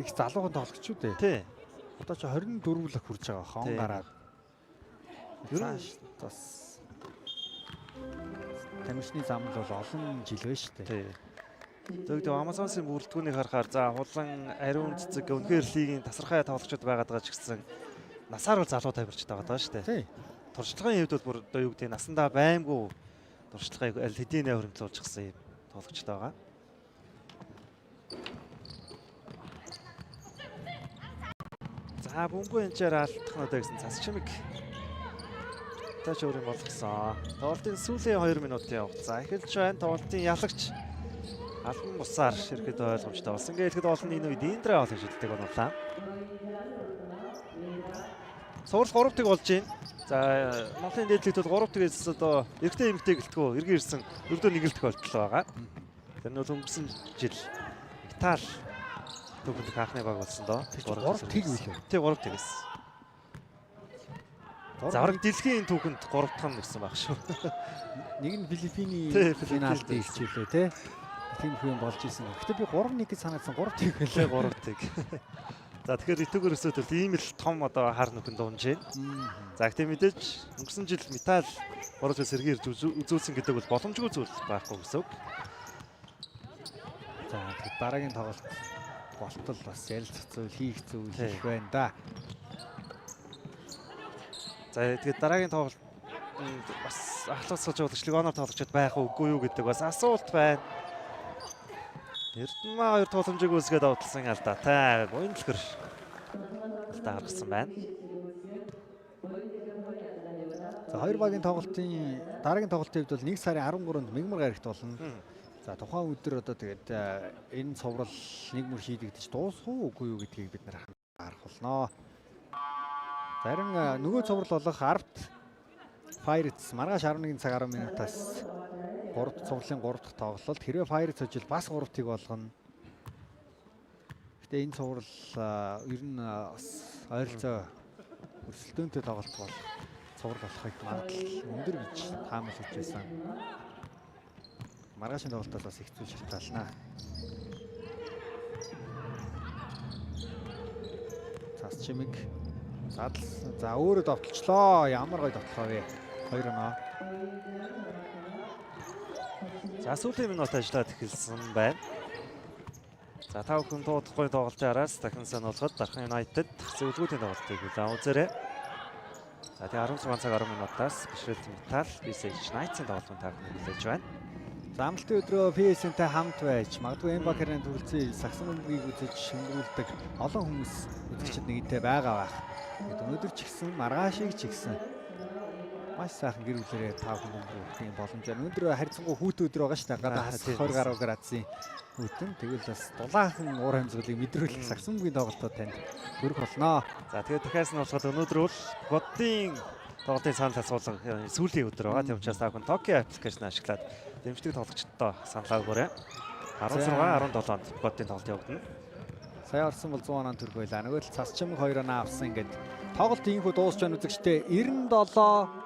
их залуухан тоглогч үү дээ. Тий. Одоо ч 24 лах хүрж байгаа хон гараад. Ер нь бас тамирчны зам л бол олон жил байна шүү дээ. Тий. Тэгвэл Амазонсын бүрэлдэхүүнийг харахаар за хулан ариун цэцэг үнэхээр лигийн тасархай тоглогчид байгаад байгаа ч гэсэн насаар бол залуу тамирчид байгаа шүү дээ. Тий. Туршлагын хэвд бол бүр одоо юу гэдэг насандаа баймгүй туршлагыг аль хэдийнэ хөрөмцүүлчихсэн юм тоглогчид байгаа. За бөмбөг энчээр алдах нь одоо гэсэн цас чимэг тач өөрийн болгосон. Тоглолтын сүүлийн 2 минутын хугацаа эхэлж байна. Тоглолтын ялагч албан бусаар ширхэд ойлгомжтой болсон. Ингээд хэлэхэд олон энэ үед Индра бол шилдэг боллоо. Сурал 3-ыг болж байна. За Монголын дээдлэгт бол 3-ээс одоо эрэгтэй эмэгтэй гэлтгөө эргэн ирсэн өрдөө нэгэлдэх болтлоо байгаа. Тэр нь өнгөрсөн жил Итали төгөлд хаахны баг болсон доо. 3-ыг үлээ. Тий 3-ээс. За орон дэлхийн түүхэнд 3 дахь нь ирсэн баг шүү. Нэг нь Филиппиний финалд ирчихлээ тий. Тийм хүн болж исэн. Гэхдээ би 3-1 гэж санагдсан 3-ыг хэлээ 3-ыг. За тэгэхээр итүүгээр өсөд ийм л том одоо хар нүхэн дуунж байна. За гэхдээ мэдээж өнгөрсөн жил металл 3 жил сэргийрж үзүүлсэн гэдэг бол боломжгүй зүйл байхгүй гэсэн үг. За дараагийн тоглолт болтол бас ярилцах зүйл хийх зүйл их байна да. За тэгээд дараагийн тоглолт бас ахлуулсаж удагшлыг оноор тоглогчд байх үгүй юу гэдэг бас асуулт байна. Эрдэнэ 2 тууламжийг үүсгээд автлсан алдаатай буянлгэр алдаа гаргасан байна. За хоёр багийн тоглолтын дараагийн тоглолтын хувьд бол 1 сарын 13-нд Мегмар гарагт болно. За тухайн өдөр одоо тэгээд энэ цоврал нэг мөр шийдэгдэж дуусах үгүй юу гэдгийг бид нар харах болно. Зарим нөгөө цоврал болох Арт Pirates маргааш 11 цаг 10 минутаас цуглалын 3 дахь тоглолт. Хэрвээ файр цожил бас 3-ыг болгоно. Гэтэ энэ цуврал ер нь ойролцоо өрсөлдөөнтэй тоглолт бол цуврал болохыг магадлал өндөр гэж таамаглаж байсан. Маргаашийн тоглолтоос бас их зүйл шалтгаална. Цас чимэг задал за өөрөө довтлчлоо. Ямар гоё довтлоо вэ? 2 оноо. За сүүлийн минут ажиллаад эхэлсэн байна. За 5 хүн дуудахгүй тоглолтын араас дахин сануулгад Дархан United зөвлгүүдийн тоглолтыг хүлээн үзээрэй. За тэгээ 16 цаг 10 минутаас Бишрэлт Метал BSH Knights-ийн тоглолтын таархныг хүлээж байна. За амралтын өдрөө PS-нтэй хамт байж магадгүй Эмбакерийн төрөлцөө сагсан өмгийг үзэж шимрүүлдэг олон хүмүүс үзэгчид нэгэнтэй байгаа байх. Өнөөдөр ч гэсэн маргаашийг ч гэсэн маш сайхан гэр бүлэрээ 5 хүн өнгөрөх боломж байна. Өнөөдөр харьцангуй хүүт өдөр байгаа шүү дээ. Гадаа 20 гаруй градусын хүүтэн. Тэгвэл бас дулаахан уур амьсгалыг мэдрүүлэх сагсан өмгийн тоглолтод танд хүрэх болно. За тэгээд дахиад нь болохоор өнөөдөр бол бодийн тоглолтын санал асуулга сүүлийн өдөр байгаа. Тийм учраас та бүхэн Tokyo аппликейшн ашиглаад дэмждэг тоглогчдоо саналаа өгөөрэй. 16-17-нд бодийн тоглолт явагдана. Сая орсон бол 100 оноо төгрөг байлаа. Нөгөө л цас чимэг 2 оноо авсан ингээд тоглолт ийхүү дуусч байгаа үзэгчтэй 97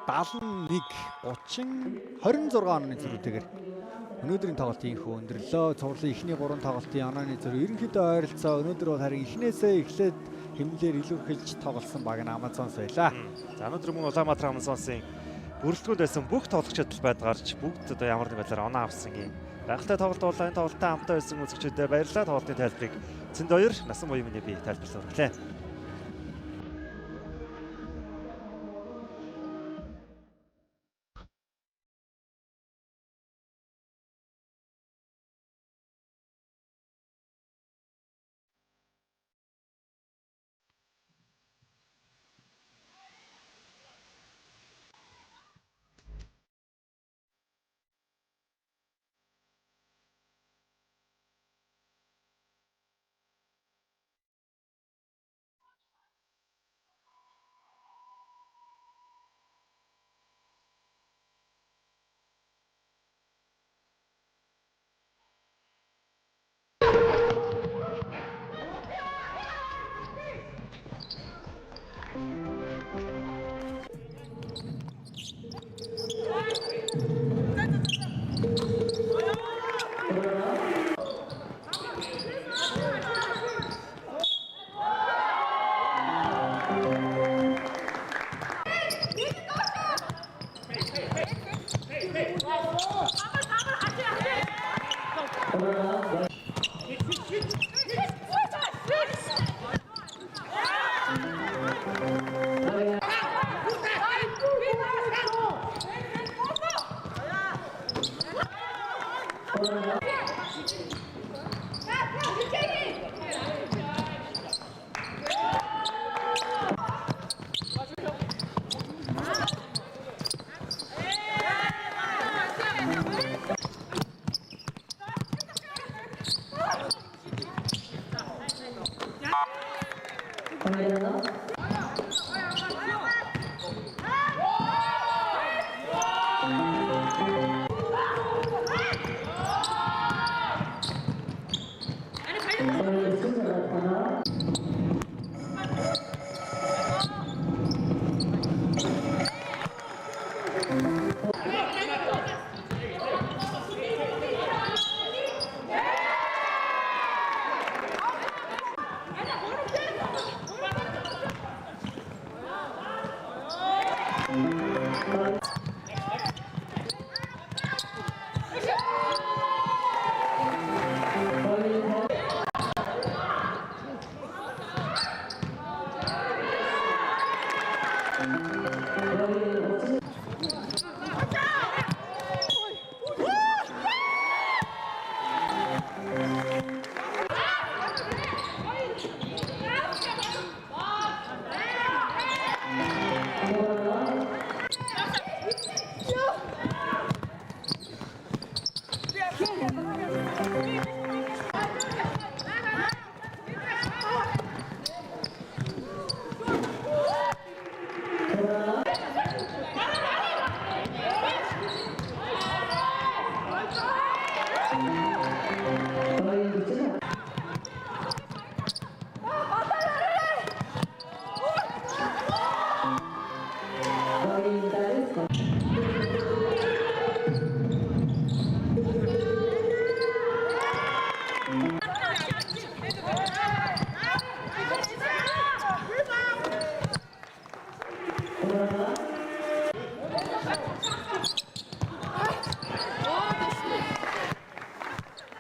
71 30 26 онооны зөрүүтэйгээр өнөөдрийн тоглолт ийхүү өндөрлөө. Цувралын эхний 3 тоглолтын онооны зөрүү ерөнхийдөө ойролцоо өнөөдөр бол харин эхнээсээ эхлээд хэмнэлээр илүү хэлж тоглосон баг нь Амазонс байлаа. За өнөөдөр мөн Улаанбаатар Амазонсын бүрэлдэхүүнд байсан бүх тоглогчид байдгаарч бүгд одоо ямар нэг байдлаар оноо авсан юм. Гайхалтай тоглолт болоо. Энэ тоглолтод хамтаа байсан үзэгчдэд баярлалаа. Тоглолтын тайлбарыг Цэндоёр насан буян миний би тайлбарлаж өглөө.